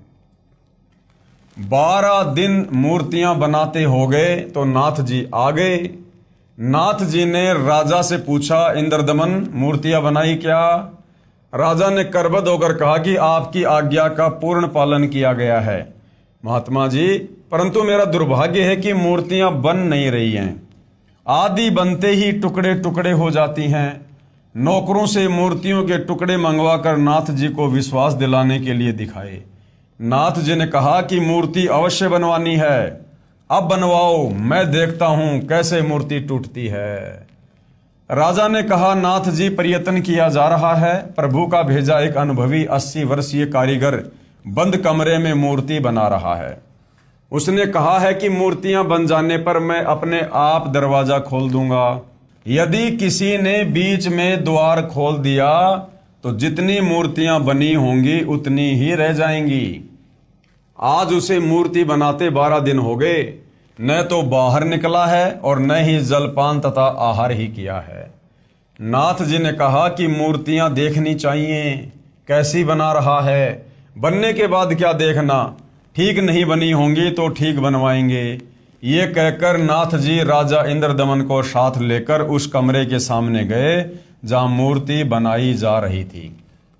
12 दिन मूर्तियां बनाते हो गए तो नाथ जी आ गए। नाथ जी ने राजा से पूछा, इंद्रदमन मूर्तियां बनाई क्या? राजा ने करबद्ध होकर कहा कि आपकी आज्ञा का पूर्ण पालन किया गया है महात्मा जी, परंतु मेरा दुर्भाग्य है कि मूर्तियां बन नहीं रही हैं। आदि बनते ही टुकड़े टुकड़े हो जाती हैं। नौकरों से मूर्तियों के टुकड़े मंगवाकर नाथ जी को विश्वास दिलाने के लिए दिखाए। नाथ जी ने कहा कि मूर्ति अवश्य बनवानी है, अब बनवाओ, मैं देखता हूं कैसे मूर्ति टूटती है। राजा ने कहा, नाथ जी प्रयत्न किया जा रहा है। प्रभु का भेजा एक अनुभवी 80 वर्षीय कारीगर बंद कमरे में मूर्ति बना रहा है। उसने कहा है कि मूर्तियां बन जाने पर मैं अपने आप दरवाजा खोल दूंगा। यदि किसी ने बीच में द्वार खोल दिया तो जितनी मूर्तियां बनी होंगी उतनी ही रह जाएंगी। आज उसे मूर्ति बनाते 12 दिन हो गए, न तो बाहर निकला है और न ही जलपान तथा आहार ही किया है। नाथ जी ने कहा कि मूर्तियां देखनी चाहिए, कैसी बना रहा है, बनने के बाद क्या देखना, ठीक नहीं बनी होंगी तो ठीक बनवाएंगे। ये कहकर नाथ जी राजा इंद्रदमन को साथ लेकर उस कमरे के सामने गए जहां मूर्ति बनाई जा रही थी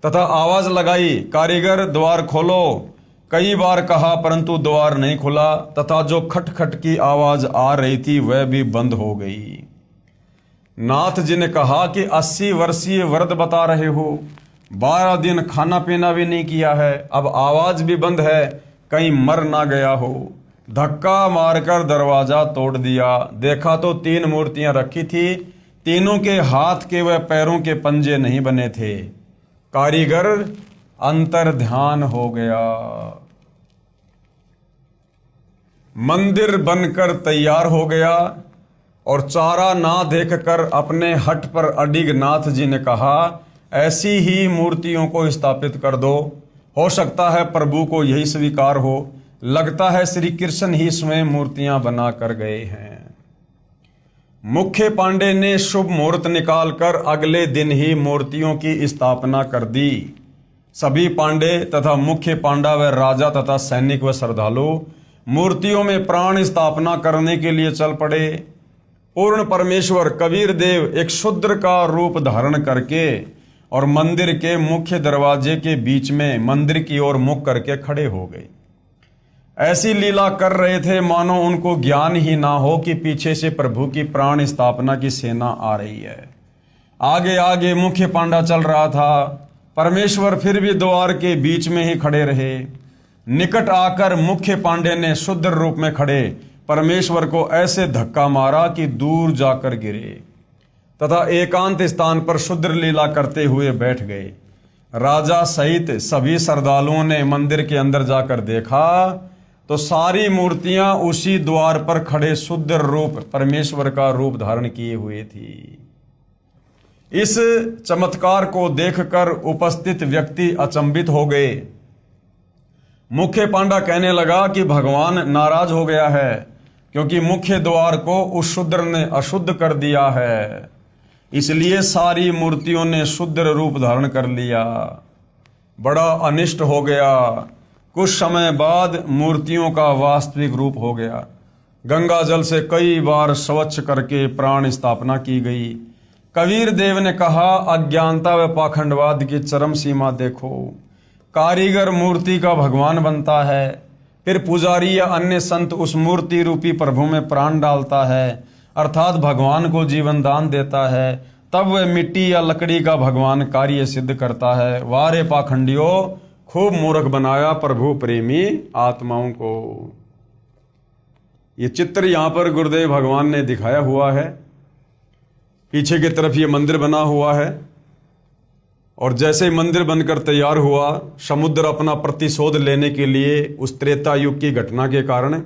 तथा आवाज लगाई, कारीगर द्वार खोलो। कई बार कहा परंतु द्वार नहीं खुला तथा जो खटखट की आवाज आ रही थी वह भी बंद हो गई। नाथ जी ने कहा कि 80 वर्षीय वृद्ध बता रहे हो, 12 दिन खाना पीना भी नहीं किया है, अब आवाज भी बंद है, कहीं मर ना गया हो। धक्का मारकर दरवाजा तोड़ दिया। देखा तो 3 मूर्तियां रखी थी, तीनों के हाथ के व पैरों के पंजे नहीं बने थे। कारीगर अंतर ध्यान हो गया। मंदिर बनकर तैयार हो गया और चारा ना देखकर अपने हट पर अडिग नाथ जी ने कहा, ऐसी ही मूर्तियों को स्थापित कर दो। हो सकता है प्रभु को यही स्वीकार हो। लगता है श्री कृष्ण ही स्वयं मूर्तियां बना कर गए हैं। मुख्य पांडे ने शुभ मुहूर्त निकालकर अगले दिन ही मूर्तियों की स्थापना कर दी। सभी पांडे तथा मुख्य पांडा व राजा तथा सैनिक व श्रद्धालु मूर्तियों में प्राण स्थापना करने के लिए चल पड़े। पूर्ण परमेश्वर कबीर देव एक शूद्र का रूप धारण करके और मंदिर के मुख्य दरवाजे के बीच में मंदिर की ओर मुख करके खड़े हो गए। ऐसी लीला कर रहे थे मानो उनको ज्ञान ही ना हो कि पीछे से प्रभु की प्राण स्थापना की सेना आ रही है। आगे आगे मुख्य पांडा चल रहा था। परमेश्वर फिर भी द्वार के बीच में ही खड़े रहे। निकट आकर मुख्य पांडे ने शुद्ध रूप में खड़े परमेश्वर को ऐसे धक्का मारा कि दूर जाकर गिरे तथा एकांत स्थान पर शुद्र लीला करते हुए बैठ गए। राजा सहित सभी श्रद्धालुओं ने मंदिर के अंदर जाकर देखा तो सारी मूर्तियां उसी द्वार पर खड़े शुद्ध रूप परमेश्वर का रूप धारण किए हुए थी। इस चमत्कार को देखकर उपस्थित व्यक्ति अचंभित हो गए। मुख्य पांडा कहने लगा कि भगवान नाराज हो गया है, क्योंकि मुख्य द्वार को उस शूद्र ने अशुद्ध कर दिया है, इसलिए सारी मूर्तियों ने शुद्ध रूप धारण कर लिया। बड़ा अनिष्ट हो गया। कुछ समय बाद मूर्तियों का वास्तविक रूप हो गया। गंगा जल से कई बार स्वच्छ करके प्राण स्थापना की गई। कबीर देव ने कहा, अज्ञानता व पाखंडवाद की चरम सीमा देखो। कारीगर मूर्ति का भगवान बनता है, फिर पुजारी या अन्य संत उस मूर्ति रूपी प्रभु में प्राण डालता है, अर्थात भगवान को जीवन दान देता है, तब वह मिट्टी या लकड़ी का भगवान कार्य सिद्ध करता है। वारे पाखंडियों, खूब मूर्ख बनाया प्रभु प्रेमी आत्माओं को। ये चित्र यहां पर गुरुदेव भगवान ने दिखाया हुआ है। पीछे की तरफ ये मंदिर बना हुआ है, और जैसे ही मंदिर बनकर तैयार हुआ, समुद्र अपना प्रतिशोध लेने के लिए उस त्रेता युग की घटना के कारण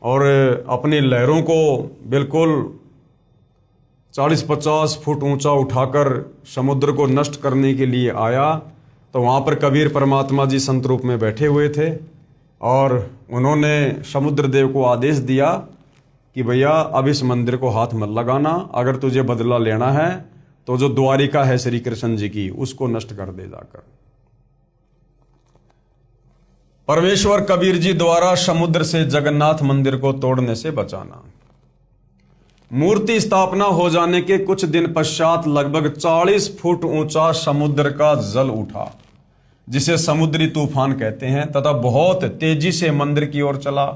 और अपनी लहरों को बिल्कुल 40-50 फुट ऊंचा उठाकर समुद्र को नष्ट करने के लिए आया, तो वहाँ पर कबीर परमात्मा जी संत रूप में बैठे हुए थे, और उन्होंने समुद्र देव को आदेश दिया कि भैया अब इस मंदिर को हाथ मत लगाना, अगर तुझे बदला लेना है तो जो द्वारिका है श्री कृष्ण जी की, उसको नष्ट कर दे जाकर। परमेश्वर कबीर जी द्वारा समुद्र से जगन्नाथ मंदिर को तोड़ने से बचाना। मूर्ति स्थापना हो जाने के कुछ दिन पश्चात लगभग 40 फुट ऊंचा समुद्र का जल उठा, जिसे समुद्री तूफान कहते हैं, तथा बहुत तेजी से मंदिर की ओर चला।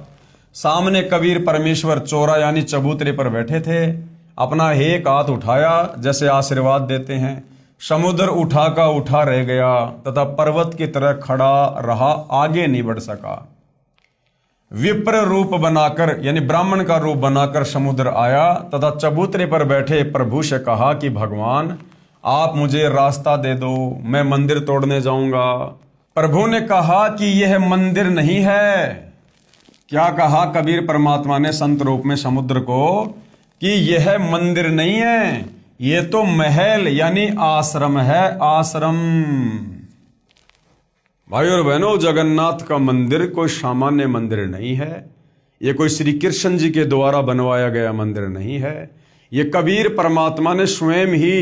सामने कबीर परमेश्वर चौरा यानी चबूतरे पर बैठे थे। अपना एक हाथ उठाया जैसे आशीर्वाद देते हैं। समुद्र उठा का उठा रह गया तथा पर्वत की तरह खड़ा रहा, आगे नहीं बढ़ सका। विप्र रूप बनाकर यानी ब्राह्मण का रूप बनाकर समुद्र आया तथा चबूतरे पर बैठे प्रभु से कहा कि भगवान, आप मुझे रास्ता दे दो, मैं मंदिर तोड़ने जाऊंगा। प्रभु ने कहा कि यह मंदिर नहीं है। क्या कहा कबीर परमात्मा ने संत रूप में समुद्र को कि यह मंदिर नहीं है, यह तो महल यानी आश्रम है, आश्रम। भाई और बहनों, जगन्नाथ का मंदिर कोई सामान्य मंदिर नहीं है। यह कोई श्री कृष्ण जी के द्वारा बनवाया गया मंदिर नहीं है। यह कबीर परमात्मा ने स्वयं ही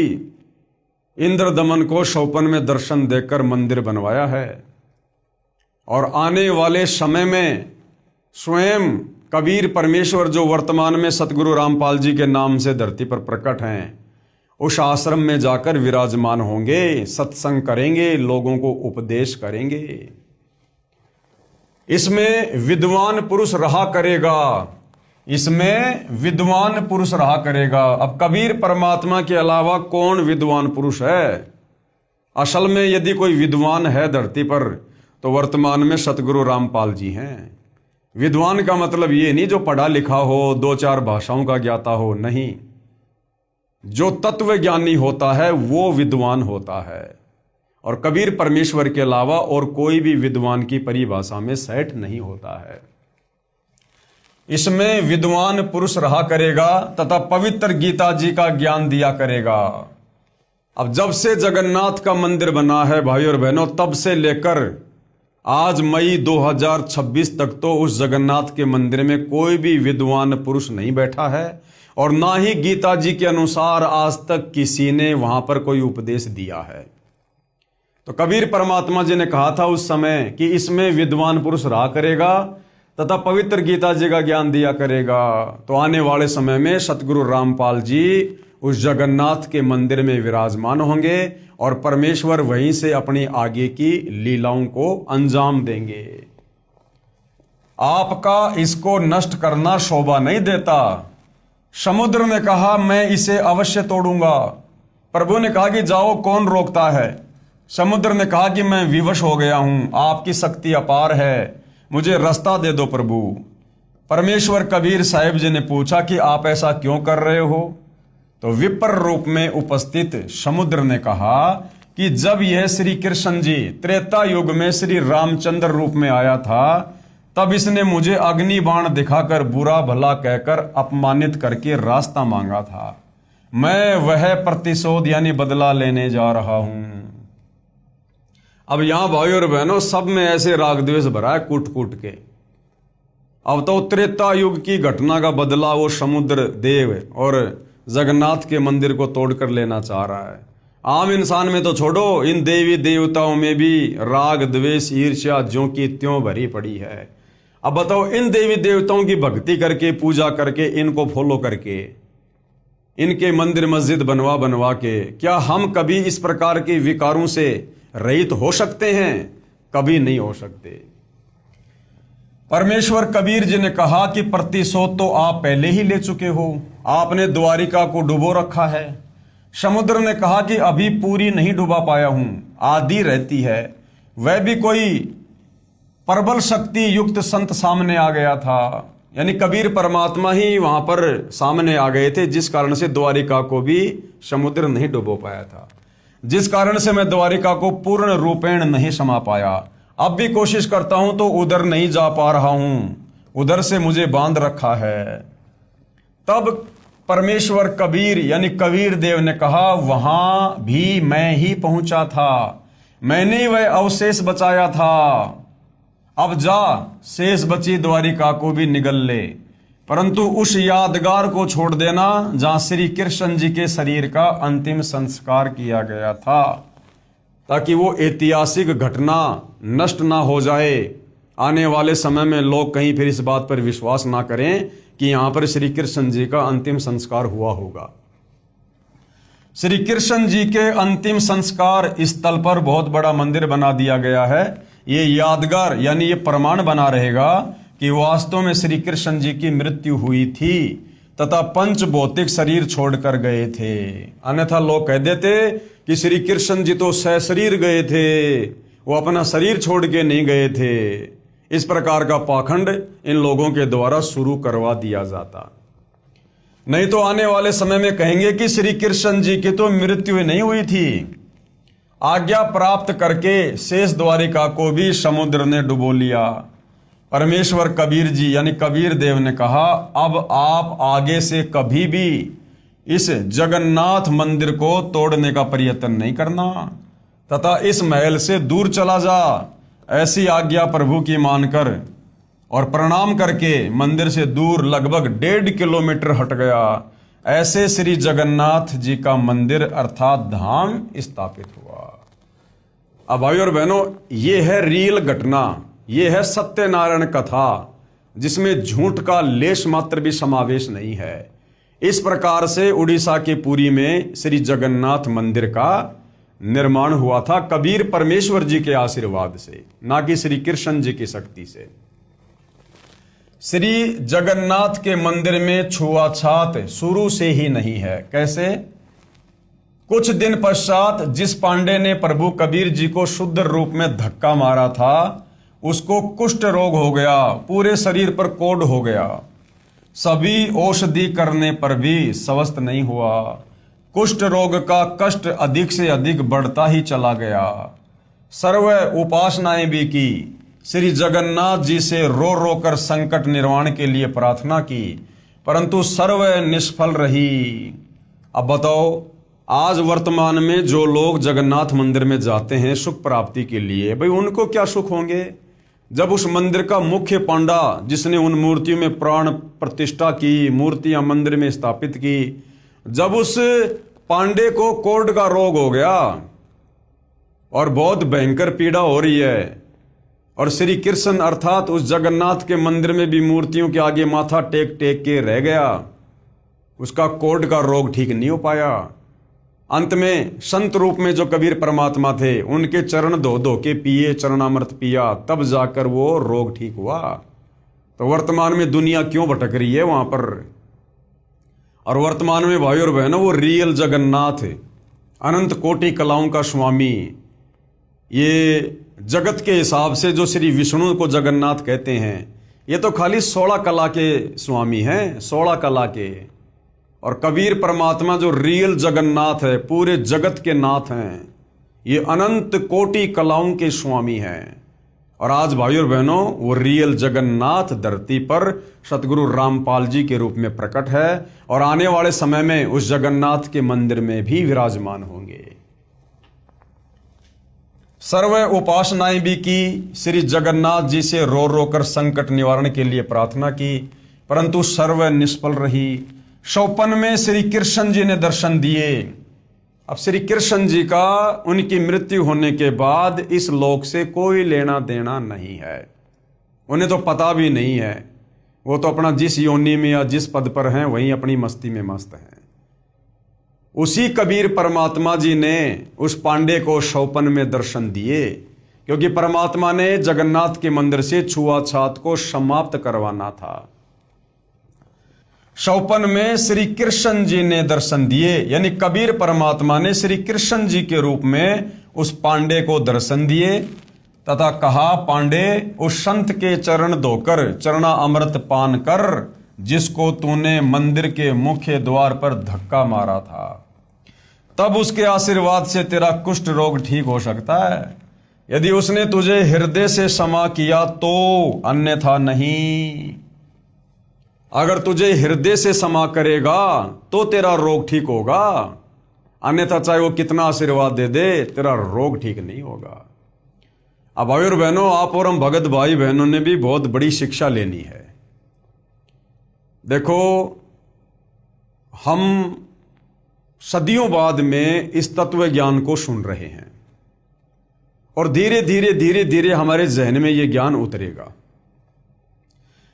इंद्रदमन को स्वप्न में दर्शन देकर मंदिर बनवाया है, और आने वाले समय में स्वयं कबीर परमेश्वर जो वर्तमान में सतगुरु रामपाल जी के नाम से धरती पर प्रकट हैं, उस आश्रम में जाकर विराजमान होंगे, सत्संग करेंगे, लोगों को उपदेश करेंगे। इसमें विद्वान पुरुष रहा करेगा, इसमें विद्वान पुरुष रहा करेगा। अब कबीर परमात्मा के अलावा कौन विद्वान पुरुष है? असल में यदि कोई विद्वान है धरती पर तो वर्तमान में सतगुरु रामपाल जी हैं। विद्वान का मतलब ये नहीं जो पढ़ा लिखा हो, 2-4 भाषाओं का ज्ञाता हो, नहीं। जो तत्व ज्ञानी होता है वो विद्वान होता है, और कबीर परमेश्वर के अलावा और कोई भी विद्वान की परिभाषा में सेट नहीं होता है। इसमें विद्वान पुरुष रहा करेगा तथा पवित्र गीता जी का ज्ञान दिया करेगा। अब जब से जगन्नाथ का मंदिर बना है भाई और बहनों, तब से लेकर आज मई 2026 तक तो उस जगन्नाथ के मंदिर में कोई भी विद्वान पुरुष नहीं बैठा है, और ना ही गीता जी के अनुसार आज तक किसी ने वहां पर कोई उपदेश दिया है। तो कबीर परमात्मा जी ने कहा था उस समय कि इसमें विद्वान पुरुष रहा करेगा तथा पवित्र गीता जी का ज्ञान दिया करेगा। तो आने वाले समय में सतगुरु रामपाल जी उस जगन्नाथ के मंदिर में विराजमान होंगे, और परमेश्वर वहीं से अपनी आगे की लीलाओं को अंजाम देंगे। आपका इसको नष्ट करना शोभा नहीं देता। समुद्र ने कहा मैं इसे अवश्य तोड़ूंगा। प्रभु ने कहा कि जाओ, कौन रोकता है? समुद्र ने कहा कि मैं विवश हो गया हूं, आपकी शक्ति अपार है, मुझे रास्ता दे दो प्रभु। परमेश्वर कबीर साहिब जी ने पूछा कि आप ऐसा क्यों कर रहे हो? तो विप्र रूप में उपस्थित समुद्र ने कहा कि जब यह श्री कृष्ण जी त्रेता युग में श्री रामचंद्र रूप में आया था, तब इसने मुझे अग्नि बाण दिखाकर बुरा भला कहकर अपमानित करके रास्ता मांगा था। मैं वह प्रतिशोध यानी बदला लेने जा रहा हूं। अब यहां भाई और बहनों सब में ऐसे राग द्वेष भरा है कूट कूट के। अब तो त्रेता युग की घटना का बदला वो समुद्र देव और जगन्नाथ के मंदिर को तोड़कर लेना चाह रहा है। आम इंसान में तो छोड़ो, इन देवी देवताओं में भी राग द्वेष ईर्ष्या ज्यों की त्यों भरी पड़ी है। अब बताओ, इन देवी देवताओं की भक्ति करके पूजा करके इनको फॉलो करके इनके मंदिर मस्जिद बनवा बनवा के क्या हम कभी इस प्रकार के विकारों से रहित हो सकते हैं? कभी नहीं हो सकते। परमेश्वर कबीर जी ने कहा कि प्रतिशोध तो आप पहले ही ले चुके हो, आपने द्वारिका को डुबो रखा है। समुद्र ने कहा कि अभी पूरी नहीं डुबा पाया हूं, आधी रहती है। वह भी कोई प्रबल शक्ति युक्त संत सामने आ गया था, यानी कबीर परमात्मा ही वहां पर सामने आ गए थे, जिस कारण से द्वारिका को भी समुद्र नहीं डुबो पाया था, जिस कारण से मैं द्वारिका को पूर्ण रूपेण नहीं समा पाया। अब भी कोशिश करता हूं तो उधर नहीं जा पा रहा हूं, उधर से मुझे बांध रखा है। तब परमेश्वर कबीर यानी कबीर देव ने कहा, वहां भी मैं ही पहुंचा था, मैंने ही वह अवशेष बचाया था। अब जा, शेष बची द्वारिका को भी निगल ले, परंतु उस यादगार को छोड़ देना जहां श्री कृष्ण जी के शरीर का अंतिम संस्कार किया गया था, ताकि वो ऐतिहासिक घटना नष्ट ना हो जाए। आने वाले समय में लोग कहीं फिर इस बात पर विश्वास ना करें कि यहां पर श्री कृष्ण जी का अंतिम संस्कार हुआ होगा। श्री कृष्ण जी के अंतिम संस्कार स्थल पर बहुत बड़ा मंदिर बना दिया गया है। ये यादगार यानी ये प्रमाण बना रहेगा कि वास्तव में श्री कृष्ण जी की मृत्यु हुई थी तथा पंच भौतिक शरीर छोड़कर गए थे। अन्यथा लोग कह देते कि श्री कृष्ण जी तो सशरीर गए थे, वो अपना शरीर छोड़ के नहीं गए थे। इस प्रकार का पाखंड इन लोगों के द्वारा शुरू करवा दिया जाता। नहीं तो आने वाले समय में कहेंगे कि श्री कृष्ण जी की तो मृत्यु नहीं हुई थी, आज्ञा प्राप्त करके शेष द्वारिका को भी समुद्र ने डुबो लिया। परमेश्वर कबीर जी यानी कबीर देव ने कहा, अब आप आगे से कभी भी इस जगन्नाथ मंदिर को तोड़ने का प्रयत्न नहीं करना तथा इस महल से दूर चला जा। ऐसी आज्ञा प्रभु की मानकर और प्रणाम करके मंदिर से दूर लगभग 1.5 किलोमीटर हट गया। ऐसे श्री जगन्नाथ जी का मंदिर अर्थात धाम स्थापित हुआ। अब भाई और बहनों, ये है रियल घटना, ये है सत्यनारायण कथा, जिसमें झूठ का लेश मात्र भी समावेश नहीं है। इस प्रकार से उड़ीसा के पुरी में श्री जगन्नाथ मंदिर का निर्माण हुआ था कबीर परमेश्वर जी के आशीर्वाद से, ना कि श्री कृष्ण जी की शक्ति से। श्री जगन्नाथ के मंदिर में छुआछात शुरू से ही नहीं है। कैसे? कुछ दिन पश्चात जिस पांडे ने प्रभु कबीर जी को शुद्ध रूप में धक्का मारा था, उसको कुष्ठ रोग हो गया, पूरे शरीर पर कोढ़ हो गया। सभी औषधि करने पर भी स्वस्थ नहीं हुआ। कुष्ठ रोग का कष्ट अधिक से अधिक बढ़ता ही चला गया। सर्व उपासनाएं भी की, श्री जगन्नाथ जी से रो रो कर संकट निर्वाण के लिए प्रार्थना की, परंतु सर्व निष्फल रही। अब बताओ, आज वर्तमान में जो लोग जगन्नाथ मंदिर में जाते हैं सुख प्राप्ति के लिए, भाई उनको क्या सुख होंगे जब उस मंदिर का मुख्य पांडा, जिसने उन मूर्तियों में प्राण प्रतिष्ठा की, मूर्तियां मंदिर में स्थापित की, जब उस पांडे को कोढ़ का रोग हो गया और बहुत भयंकर पीड़ा हो रही है, और श्री कृष्ण अर्थात उस जगन्नाथ के मंदिर में भी मूर्तियों के आगे माथा टेक टेक के रह गया, उसका कोढ़ का रोग ठीक नहीं हो पाया। अंत में संत रूप में जो कबीर परमात्मा थे, उनके चरण धो धो के पिए, चरणामृत पिया, तब जाकर वो रोग ठीक हुआ। तो वर्तमान में दुनिया क्यों भटक रही है वहां पर? और वर्तमान में भाई और बहनों, वो रियल जगन्नाथ, अनंत कोटि कलाओं का स्वामी, ये जगत के हिसाब से जो श्री विष्णु को जगन्नाथ कहते हैं, ये तो खाली 16 कला के स्वामी हैं, 16 कला के। और कबीर परमात्मा जो रियल जगन्नाथ है, पूरे जगत के नाथ हैं, ये अनंत कोटि कलाओं के स्वामी हैं। और आज भाइयों और बहनों वो रियल जगन्नाथ धरती पर सतगुरु रामपाल जी के रूप में प्रकट है और आने वाले समय में उस जगन्नाथ के मंदिर में भी विराजमान होंगे। सर्व उपासनाएं भी की, श्री जगन्नाथ जी से रो रो कर संकट निवारण के लिए प्रार्थना की, परंतु सर्व निष्फल रही। 54 में श्री कृष्ण जी ने दर्शन दिए। अब श्री कृष्ण जी का उनकी मृत्यु होने के बाद इस लोक से कोई लेना देना नहीं है, उन्हें तो पता भी नहीं है। वो तो अपना जिस योनि में या जिस पद पर हैं वहीं अपनी मस्ती में मस्त हैं। उसी कबीर परमात्मा जी ने उस पांडे को 56 में दर्शन दिए, क्योंकि परमात्मा ने जगन्नाथ के मंदिर से छुआछात को समाप्त करवाना था। 56 में श्री कृष्ण जी ने दर्शन दिए, यानी कबीर परमात्मा ने श्री कृष्ण जी के रूप में उस पांडे को दर्शन दिए तथा कहा, पांडे उस संत के चरण धोकर चरणा अमृत पान कर, जिसको तूने मंदिर के मुख्य द्वार पर धक्का मारा था, तब उसके आशीर्वाद से तेरा कुष्ठ रोग ठीक हो सकता है। यदि उसने तुझे हृदय से क्षमा किया तो, अन्यथा नहीं। अगर तुझे हृदय से क्षमा करेगा तो तेरा रोग ठीक होगा, अन्यथा चाहे वो कितना आशीर्वाद दे दे तेरा रोग ठीक नहीं होगा। अब भाई और बहनों, आप और हम भगत भाई बहनों ने भी बहुत बड़ी शिक्षा लेनी है। देखो, हम सदियों बाद में इस तत्व ज्ञान को सुन रहे हैं और धीरे धीरे हमारे जहन में यह ज्ञान उतरेगा।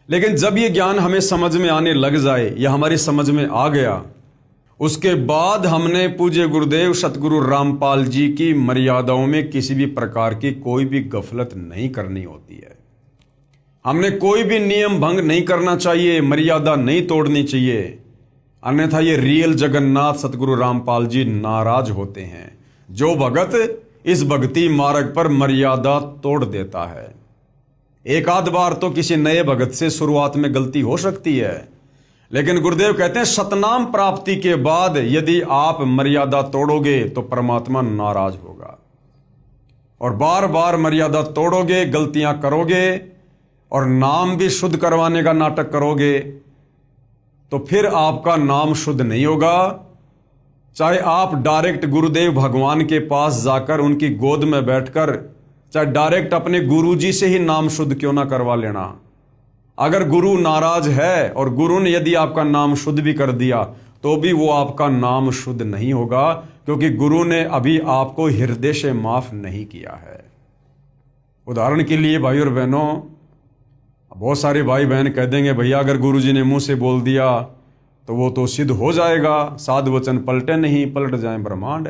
लेकिन जब यह ज्ञान हमें समझ में आने लग जाए या हमारी समझ में आ गया, उसके बाद हमने पूज्य गुरुदेव सतगुरु रामपाल जी की मर्यादाओं में किसी भी प्रकार की कोई भी गफलत नहीं करनी होती है। हमने कोई भी नियम भंग नहीं करना चाहिए, मर्यादा नहीं तोड़नी चाहिए, अन्यथा ये रियल जगन्नाथ सतगुरु रामपाल जी नाराज होते हैं। जो भगत इस भक्ति मार्ग पर मर्यादा तोड़ देता है। एक आध बार तो किसी नए भगत से शुरुआत में गलती हो सकती है, लेकिन गुरुदेव कहते हैं सतनाम प्राप्ति के बाद यदि आप मर्यादा तोड़ोगे तो परमात्मा नाराज होगा, और बार बार मर्यादा तोड़ोगे, गलतियां करोगे और नाम भी शुद्ध करवाने का नाटक करोगे तो फिर आपका नाम शुद्ध नहीं होगा। चाहे आप डायरेक्ट गुरुदेव भगवान के पास जाकर उनकी गोद में बैठकर, चाहे डायरेक्ट अपने गुरुजी से ही नाम शुद्ध क्यों ना करवा लेना, अगर गुरु नाराज है और गुरु ने यदि आपका नाम शुद्ध भी कर दिया तो भी वो आपका नाम शुद्ध नहीं होगा, क्योंकि गुरु ने अभी आपको हृदय से माफ नहीं किया है। उदाहरण के लिए भाई और बहनों, बहुत सारे भाई बहन कह देंगे भैया अगर गुरुजी ने मुंह से बोल दिया तो वो तो सिद्ध हो जाएगा, साधु वचन पलटे नहीं पलट जाए ब्रह्मांड।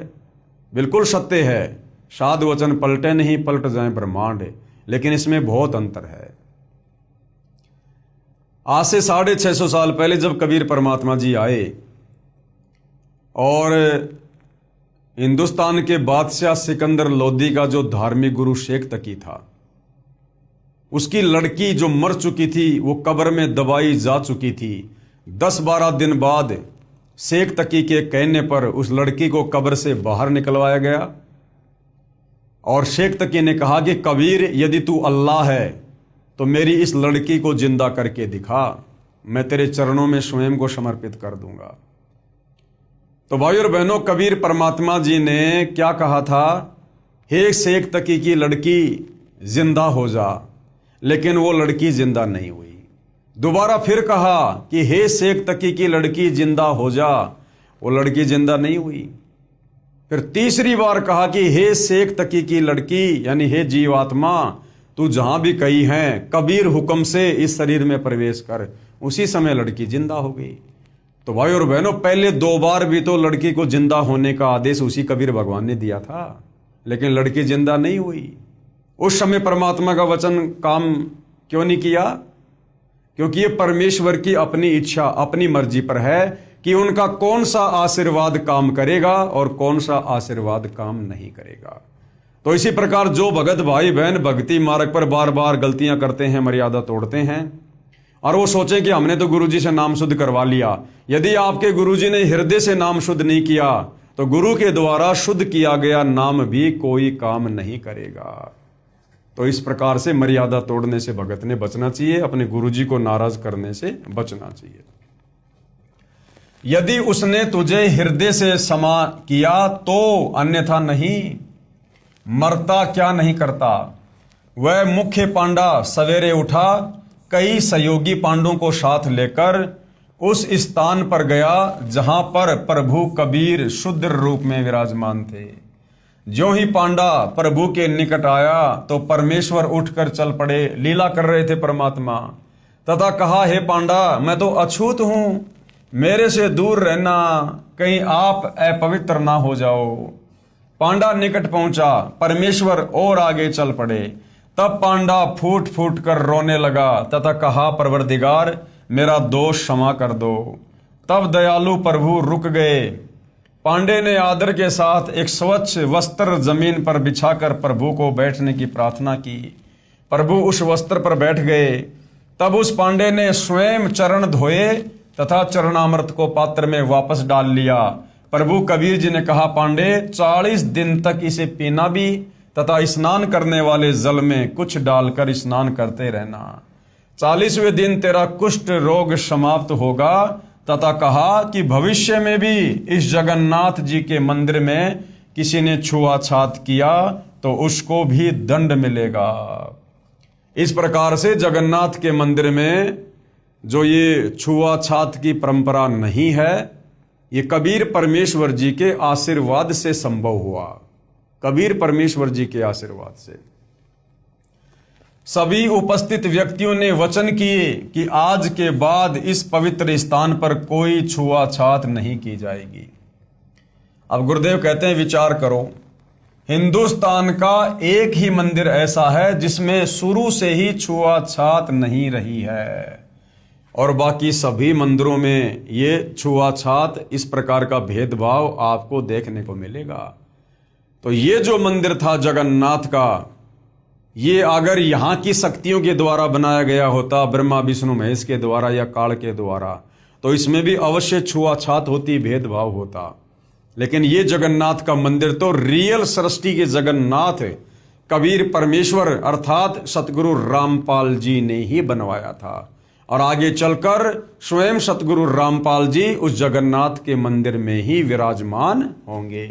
बिल्कुल सत्य है, साधु वचन पलटे नहीं पलट जाए ब्रह्मांड, लेकिन इसमें बहुत अंतर है। आज से 650 साल पहले जब कबीर परमात्मा जी आए और हिंदुस्तान के बादशाह सिकंदर लोदी का जो धार्मिक गुरु शेख तकी था, उसकी लड़की जो मर चुकी थी वो कब्र में दबाई जा चुकी थी। 10-12 दिन बाद शेख तकी के कहने पर उस लड़की को कब्र से बाहर निकलवाया गया और शेख तकी ने कहा कि कबीर यदि तू अल्लाह है तो मेरी इस लड़की को जिंदा करके दिखा, मैं तेरे चरणों में स्वयं को समर्पित कर दूंगा। तो भाई और बहनों, कबीर परमात्मा जी ने क्या कहा था, हे शेख तकी की लड़की जिंदा हो जा, लेकिन वो लड़की जिंदा नहीं हुई। दोबारा फिर कहा कि हे शेख तकी की लड़की जिंदा हो जा, वो लड़की जिंदा नहीं हुई। फिर तीसरी बार कहा कि हे शेख तकी की लड़की, यानी हे जीवात्मा, तू जहां भी कहीं है कबीर हुक्म से इस शरीर में प्रवेश कर। उसी समय लड़की जिंदा हो गई। तो भाई और बहनों, पहले 2 बार भी तो लड़की को जिंदा होने का आदेश उसी कबीर भगवान ने दिया था, लेकिन लड़की जिंदा नहीं हुई। उस समय परमात्मा का वचन काम क्यों नहीं किया? क्योंकि ये परमेश्वर की अपनी इच्छा, अपनी मर्जी पर है कि उनका कौन सा आशीर्वाद काम करेगा और कौन सा आशीर्वाद काम नहीं करेगा। तो इसी प्रकार जो भगत भाई बहन भक्ति मार्ग पर बार बार गलतियां करते हैं, मर्यादा तोड़ते हैं और वो सोचें कि हमने तो गुरुजी से नाम शुद्ध करवा लिया। यदि आपके गुरुजी ने हृदय से नाम शुद्ध नहीं किया तो गुरु के द्वारा शुद्ध किया गया नाम भी कोई काम नहीं करेगा। तो इस प्रकार से मर्यादा तोड़ने से भगत ने बचना चाहिए, अपने गुरुजी को नाराज करने से बचना चाहिए। यदि उसने तुझे हृदय से समा किया तो, अन्यथा नहीं। मरता क्या नहीं करता। वह मुख्य पांडा सवेरे उठा, कई सहयोगी पांडवों को साथ लेकर उस स्थान पर गया जहां पर प्रभु कबीर शुद्ध रूप में विराजमान थे। ज्यों ही पांडा प्रभु के निकट आया तो परमेश्वर उठकर चल पड़े। लीला कर रहे थे परमात्मा, तथा कहा, हे पांडा, मैं तो अछूत हूं, मेरे से दूर रहना, कहीं आप अपवित्र ना हो जाओ। पांडा निकट पहुंचा, परमेश्वर और आगे चल पड़े। तब पांडा फूट फूट कर रोने लगा तथा कहा, परवरदिगार, मेरा दोष क्षमा कर दो। तब दयालु प्रभु रुक गए। पांडे ने आदर के साथ एक स्वच्छ वस्त्र जमीन पर बिछाकर प्रभु को बैठने की प्रार्थना की। प्रभु उस वस्त्र पर बैठ गए। तब उस पांडे ने स्वयं चरण धोए तथा चरणामृत को पात्र में वापस डाल लिया। प्रभु कबीर जी ने कहा, पांडे, 40 दिन तक इसे पीना भी तथा स्नान करने वाले जल में कुछ डालकर स्नान करते रहना। 40वें दिन तेरा कुष्ठ रोग समाप्त होगा। तथा कहा कि भविष्य में भी इस जगन्नाथ जी के मंदिर में किसी ने छुआछात किया तो उसको भी दंड मिलेगा। इस प्रकार से जगन्नाथ के मंदिर में जो ये छुआछात की परंपरा नहीं है, ये कबीर परमेश्वर जी के आशीर्वाद से संभव हुआ। कबीर परमेश्वर जी के आशीर्वाद से सभी उपस्थित व्यक्तियों ने वचन किए कि आज के बाद इस पवित्र स्थान पर कोई छुआछात नहीं की जाएगी। अब गुरुदेव कहते हैं, विचार करो, हिंदुस्तान का एक ही मंदिर ऐसा है जिसमें शुरू से ही छुआछात नहीं रही है, और बाकी सभी मंदिरों में ये छुआछात, इस प्रकार का भेदभाव आपको देखने को मिलेगा। तो ये जो मंदिर था जगन्नाथ का, ये अगर यहाँ की शक्तियों के द्वारा बनाया गया होता, ब्रह्मा विष्णु महेश के द्वारा या काल के द्वारा, तो इसमें भी अवश्य छुआछात होती, भेदभाव होता। लेकिन ये जगन्नाथ का मंदिर तो रियल सृष्टि के जगन्नाथ कबीर परमेश्वर अर्थात सतगुरु रामपाल जी ने ही बनवाया था, और आगे चलकर स्वयं सतगुरु रामपाल जी उस जगन्नाथ के मंदिर में ही विराजमान होंगे।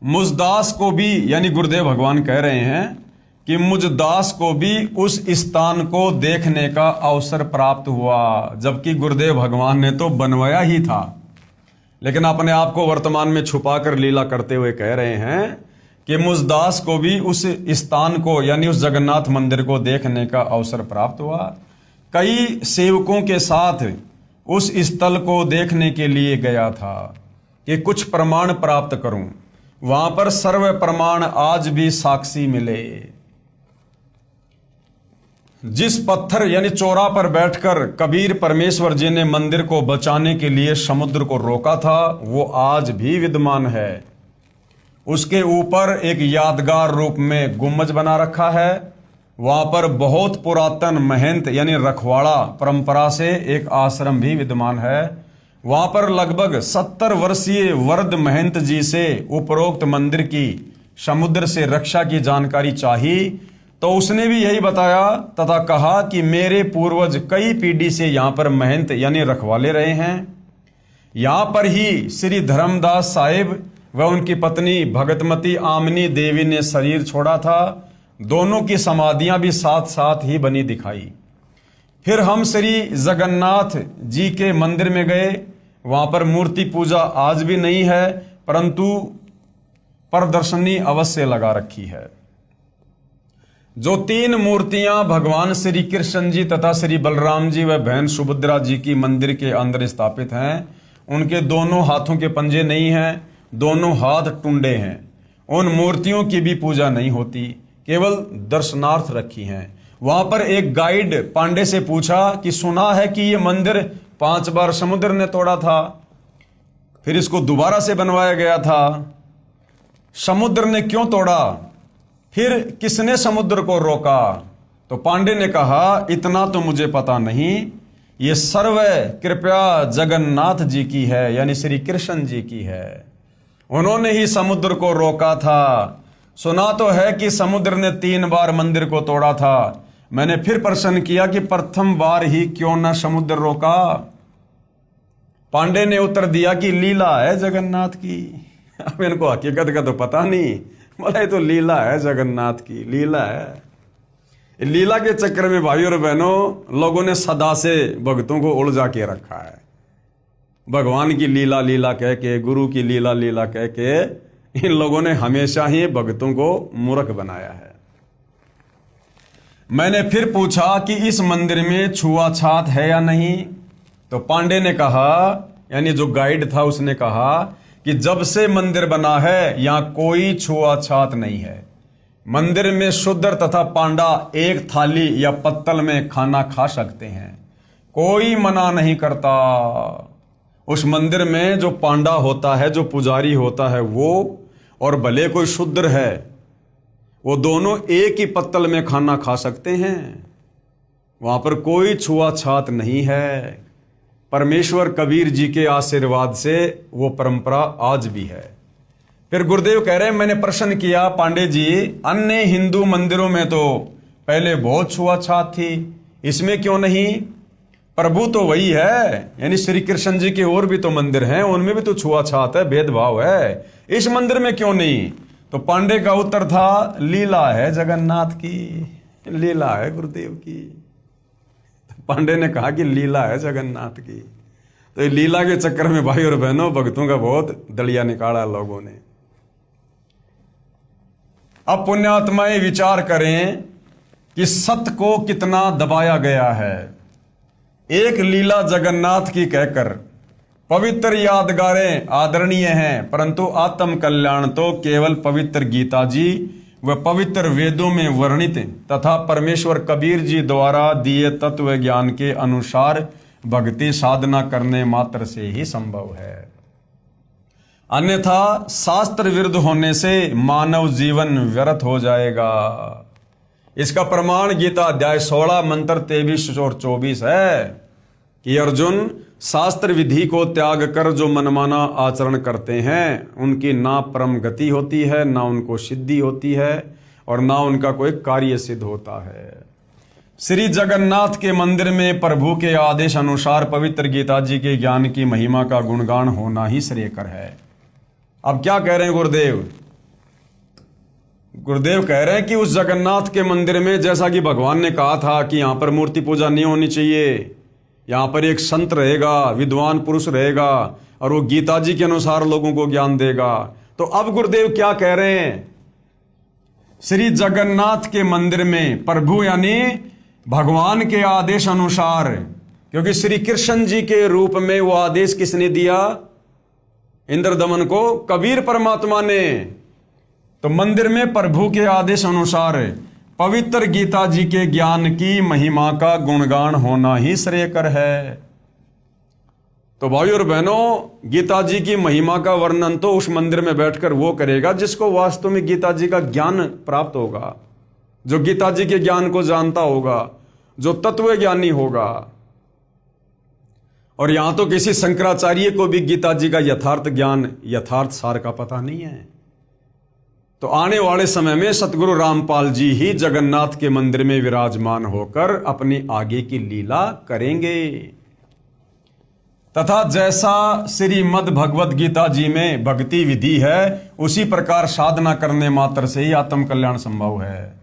मुझदास को भी, यानी गुरुदेव भगवान कह रहे हैं कि मुझदास को भी उस स्थान को देखने का अवसर प्राप्त हुआ, जबकि गुरुदेव भगवान ने तो बनवाया ही था, लेकिन अपने आप को वर्तमान में छुपाकर लीला करते हुए कह रहे हैं कि मुझदास को भी उस स्थान को, यानी उस जगन्नाथ मंदिर को देखने का अवसर प्राप्त हुआ। कई सेवकों के साथ उस स्थल को देखने के लिए गया था कि कुछ प्रमाण प्राप्त करूं। वहां पर सर्व प्रमाण आज भी साक्षी मिले। जिस पत्थर यानी चौरा पर बैठकर कबीर परमेश्वर जी ने मंदिर को बचाने के लिए समुद्र को रोका था, वो आज भी विद्यमान है। उसके ऊपर एक यादगार रूप में गुम्बज बना रखा है। वहां पर बहुत पुरातन महंत यानी रखवाड़ा परंपरा से एक आश्रम भी विद्यमान है। वहां पर लगभग 70 वर्षीय वृद्ध महंत जी से उपरोक्त मंदिर की समुद्र से रक्षा की जानकारी चाहिए, तो उसने भी यही बताया तथा कहा कि मेरे पूर्वज कई पीढ़ी से यहाँ पर महंत यानी रखवाले रहे हैं। यहाँ पर ही श्री धर्मदास साहिब व उनकी पत्नी भगतमती आमनी देवी ने शरीर छोड़ा था। दोनों की समाधियां भी साथ साथ ही बनी दिखाई। फिर हम श्री जगन्नाथ जी के मंदिर में गए। वहां पर मूर्ति पूजा आज भी नहीं है, परंतु प्रदर्शनी अवश्य लगा रखी है। जो 3 मूर्तियां भगवान श्री कृष्ण जी तथा श्री बलराम जी व बहन सुभद्रा जी की मंदिर के अंदर स्थापित हैं, उनके दोनों हाथों के पंजे नहीं हैं, दोनों हाथ टुंडे हैं। उन मूर्तियों की भी पूजा नहीं होती, केवल दर्शनार्थ रखी हैं। वहां पर एक गाइड पांडे से पूछा कि सुना है कि ये मंदिर 5 बार समुद्र ने तोड़ा था, फिर इसको दोबारा से बनवाया गया था। समुद्र ने क्यों तोड़ा, फिर किसने समुद्र को रोका? तो पांडे ने कहा, इतना तो मुझे पता नहीं, ये सर्व कृपया जगन्नाथ जी की है, यानी श्री कृष्ण जी की है। उन्होंने ही समुद्र को रोका था। सुना तो है कि समुद्र ने 3 बार मंदिर को तोड़ा था। मैंने फिर प्रश्न किया कि प्रथम बार ही क्यों न समुद्र रोका। पांडे ने उत्तर दिया कि लीला है जगन्नाथ की। अब इनको हकीकत का तो पता नहीं, बोला ये तो लीला है जगन्नाथ की, लीला है। लीला के चक्कर में भाई और बहनों लोगों ने सदा से भक्तों को उलझा के रखा है। भगवान की लीला लीला कह के, गुरु की लीला लीला कह के इन लोगों ने हमेशा ही भक्तों को मूर्ख बनाया है। मैंने फिर पूछा कि इस मंदिर में छुआछात है या नहीं, तो पांडे ने कहा, यानी जो गाइड था उसने कहा कि जब से मंदिर बना है यहां कोई छुआछात नहीं है। मंदिर में शूद्र तथा पांडा एक थाली या पत्तल में खाना खा सकते हैं, कोई मना नहीं करता। उस मंदिर में जो पांडा होता है, जो पुजारी होता है वो, और भले कोई शूद्र है, वो दोनों एक ही पत्तल में खाना खा सकते हैं। वहां पर कोई छुआछात नहीं है। परमेश्वर कबीर जी के आशीर्वाद से वो परंपरा आज भी है। फिर गुरुदेव कह रहे हैं, मैंने प्रश्न किया पांडे जी, अन्य हिंदू मंदिरों में तो पहले बहुत छुआछात थी, इसमें क्यों नहीं? प्रभु तो वही है, यानी श्री कृष्ण जी के और भी तो मंदिर हैं, उनमें भी तो छुआछात है, भेदभाव है, इस मंदिर में क्यों नहीं? तो पांडे का उत्तर था, लीला है जगन्नाथ की, लीला है गुरुदेव की। पांडे ने कहा कि लीला है जगन्नाथ की। तो लीला के चक्कर में भाई और बहनों भक्तों का बहुत दलिया निकाला लोगों ने। अब पुण्यात्माएं विचार करें कि सत्य को कितना दबाया गया है। एक लीला जगन्नाथ की कहकर पवित्र यादगारें आदरणीय हैं, परंतु आत्म कल्याण तो केवल पवित्र गीता जी व पवित्र वेदों में वर्णित तथा परमेश्वर कबीर जी द्वारा दिए तत्व ज्ञान के अनुसार भक्ति साधना करने मात्र से ही संभव है। अन्यथा शास्त्र विरुद्ध होने से मानव जीवन व्यर्थ हो जाएगा। इसका प्रमाण गीता अध्याय 16 मंत्र 23 और 24 है कि अर्जुन, शास्त्र विधि को त्याग कर जो मनमाना आचरण करते हैं उनकी ना परम गति होती है, ना उनको सिद्धि होती है और ना उनका कोई कार्य सिद्ध होता है। श्री जगन्नाथ के मंदिर में प्रभु के आदेश अनुसार पवित्र गीता जी के ज्ञान की महिमा का गुणगान होना ही श्रेयकर है। अब क्या कह रहे हैं गुरुदेव? गुरुदेव कह रहे हैं कि उस जगन्नाथ के मंदिर में, जैसा कि भगवान ने कहा था कि यहां पर मूर्ति पूजा नहीं होनी चाहिए, यहां पर एक संत रहेगा, विद्वान पुरुष रहेगा और वो गीता जी के अनुसार लोगों को ज्ञान देगा। तो अब गुरुदेव क्या कह रहे हैं? श्री जगन्नाथ के मंदिर में प्रभु यानी भगवान के आदेश अनुसार, क्योंकि श्री कृष्ण जी के रूप में वो आदेश किसने दिया? इंद्रदमन को कबीर परमात्मा ने। तो मंदिर में प्रभु के आदेश अनुसार पवित्र गीता जी के ज्ञान की महिमा का गुणगान होना ही श्रेयकर है। तो भाई और बहनों, गीता जी की महिमा का वर्णन तो उस मंदिर में बैठकर वो करेगा जिसको वास्तव में गीता जी का ज्ञान प्राप्त होगा, जो गीता जी के ज्ञान को जानता होगा, जो तत्व ज्ञानी होगा। और यहां तो किसी शंकराचार्य को भी गीता जी का यथार्थ ज्ञान, यथार्थ सार का पता नहीं है। तो आने वाले समय में सतगुरु रामपाल जी ही जगन्नाथ के मंदिर में विराजमान होकर अपनी आगे की लीला करेंगे। तथा जैसा श्रीमद् भगवत गीता जी में भक्ति विधि है, उसी प्रकार साधना करने मात्र से ही आत्म कल्याण संभव है।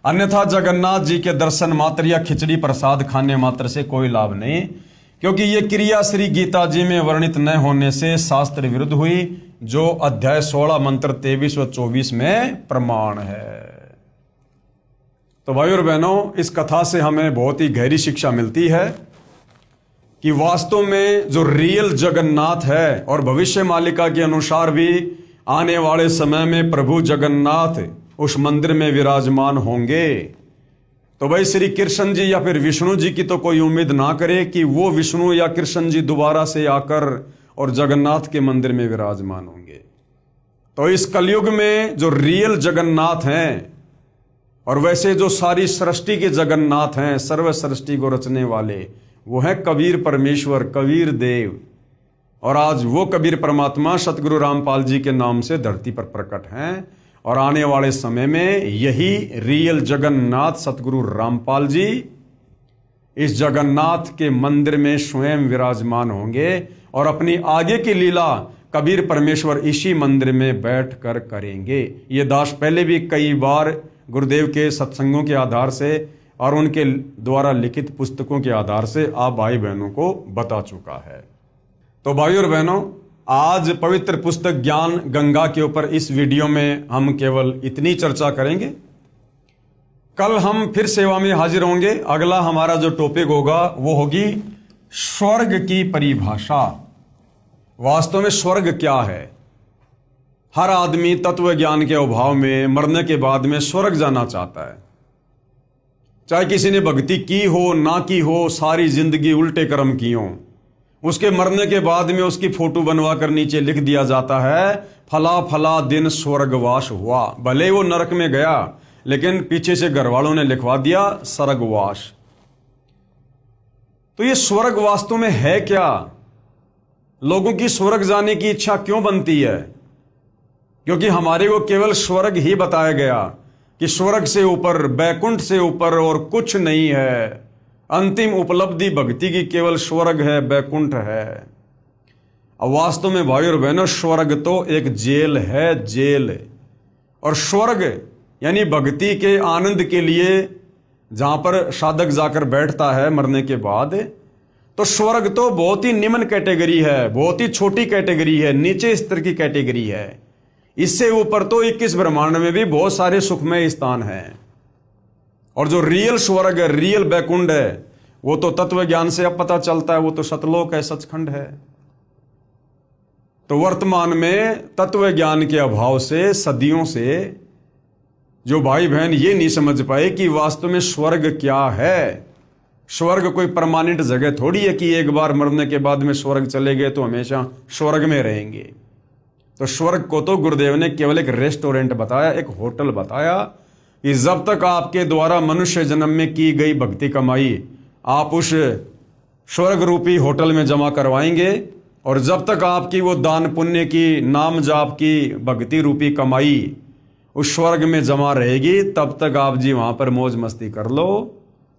अन्यथा जगन्नाथ जी के दर्शन मात्र या खिचड़ी प्रसाद खाने मात्र से कोई लाभ नहीं, क्योंकि ये क्रिया श्री गीता जी में वर्णित न होने से शास्त्र विरुद्ध हुई, जो अध्याय 16 मंत्र 23 और 24 में प्रमाण है। तो भाई और बहनों, इस कथा से हमें बहुत ही गहरी शिक्षा मिलती है कि वास्तव में जो रियल जगन्नाथ है, और भविष्य मालिका के अनुसार भी आने वाले समय में प्रभु जगन्नाथ उस मंदिर में विराजमान होंगे। तो भाई श्री कृष्ण जी या फिर विष्णु जी की तो कोई उम्मीद ना करे कि वो विष्णु या कृष्ण जी दोबारा से आकर और जगन्नाथ के मंदिर में विराजमान होंगे। तो इस कलयुग में जो रियल जगन्नाथ हैं, और वैसे जो सारी सृष्टि के जगन्नाथ हैं, सर्व सृष्टि को रचने वाले, वो है कबीर परमेश्वर, कबीर देव। और आज वो कबीर परमात्मा सतगुरु रामपाल जी के नाम से धरती पर प्रकट हैं। और आने वाले समय में यही रियल जगन्नाथ सतगुरु रामपाल जी इस जगन्नाथ के मंदिर में स्वयं विराजमान होंगे और अपनी आगे की लीला कबीर परमेश्वर इसी मंदिर में बैठकर करेंगे। ये दास पहले भी कई बार गुरुदेव के सत्संगों के आधार से और उनके द्वारा लिखित पुस्तकों के आधार से आप भाई बहनों को बता चुका है। तो भाई और बहनों, आज पवित्र पुस्तक ज्ञान गंगा के ऊपर इस वीडियो में हम केवल इतनी चर्चा करेंगे। कल हम फिर सेवा में हाजिर होंगे। अगला हमारा जो टॉपिक होगा वो होगी स्वर्ग की परिभाषा। वास्तव में स्वर्ग क्या है? हर आदमी तत्व ज्ञान के अभाव में मरने के बाद में स्वर्ग जाना चाहता है। चाहे किसी ने भक्ति की हो ना की हो, सारी जिंदगी उल्टे कर्म की हो, उसके मरने के बाद में उसकी फोटो बनवा कर नीचे लिख दिया जाता है फला फला दिन स्वर्गवास हुआ। भले वो नरक में गया लेकिन पीछे से घर वालों ने लिखवा दिया स्वर्गवास। तो ये स्वर्ग वास्तव में है क्या? लोगों की स्वर्ग जाने की इच्छा क्यों बनती है? क्योंकि हमारे को केवल स्वर्ग ही बताया गया कि स्वर्ग से ऊपर, बैकुंठ से ऊपर और कुछ नहीं है। अंतिम उपलब्धि भक्ति की केवल स्वर्ग है, बैकुंठ है। अब वास्तव में भाई और बहनों, स्वर्ग तो एक जेल है, जेल। और स्वर्ग यानी भक्ति के आनंद के लिए जहां पर साधक जाकर बैठता है मरने के बाद, तो स्वर्ग तो बहुत ही निम्न कैटेगरी है, बहुत ही छोटी कैटेगरी है, नीचे स्तर की कैटेगरी है। इससे ऊपर तो 21 ब्रह्मांड में भी बहुत सारे सुखमय स्थान हैं। और जो रियल स्वर्ग है, रियल बैकुंठ है, वो तो तत्व ज्ञान से अब पता चलता है, वो तो सतलोक है, सचखंड है। तो वर्तमान में तत्व ज्ञान के अभाव से सदियों से जो भाई बहन ये नहीं समझ पाए कि वास्तव में स्वर्ग क्या है। स्वर्ग कोई परमानेंट जगह थोड़ी है कि एक बार मरने के बाद में स्वर्ग चले गए तो हमेशा स्वर्ग में रहेंगे। तो स्वर्ग को तो गुरुदेव ने केवल एक रेस्टोरेंट बताया, एक होटल बताया कि जब तक आपके द्वारा मनुष्य जन्म में की गई भक्ति कमाई आप उस स्वर्ग रूपी होटल में जमा करवाएंगे, और जब तक आपकी वो दान पुण्य की, नाम जाप की भक्ति रूपी कमाई उस स्वर्ग में जमा रहेगी, तब तक आप जी वहां पर मौज मस्ती कर लो।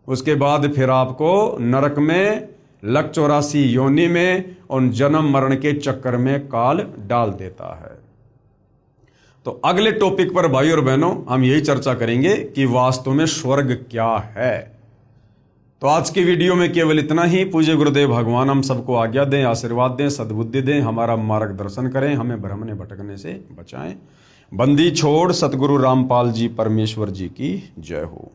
उसके बाद फिर आपको नरक में, लक 84 योनि में उन जन्म मरण के चक्कर में काल डाल देता है। तो अगले टॉपिक पर भाई और बहनों हम यही चर्चा करेंगे कि वास्तव में स्वर्ग क्या है। तो आज की वीडियो में केवल इतना ही। पूज्य गुरुदेव भगवान हम सबको आज्ञा दें, आशीर्वाद दें, सद्बुद्धि दें, हमारा मार्गदर्शन करें, हमें भ्रमने भटकने से बचाएं। बंदी छोड़ सतगुरु रामपाल जी परमेश्वर जी की जय हो।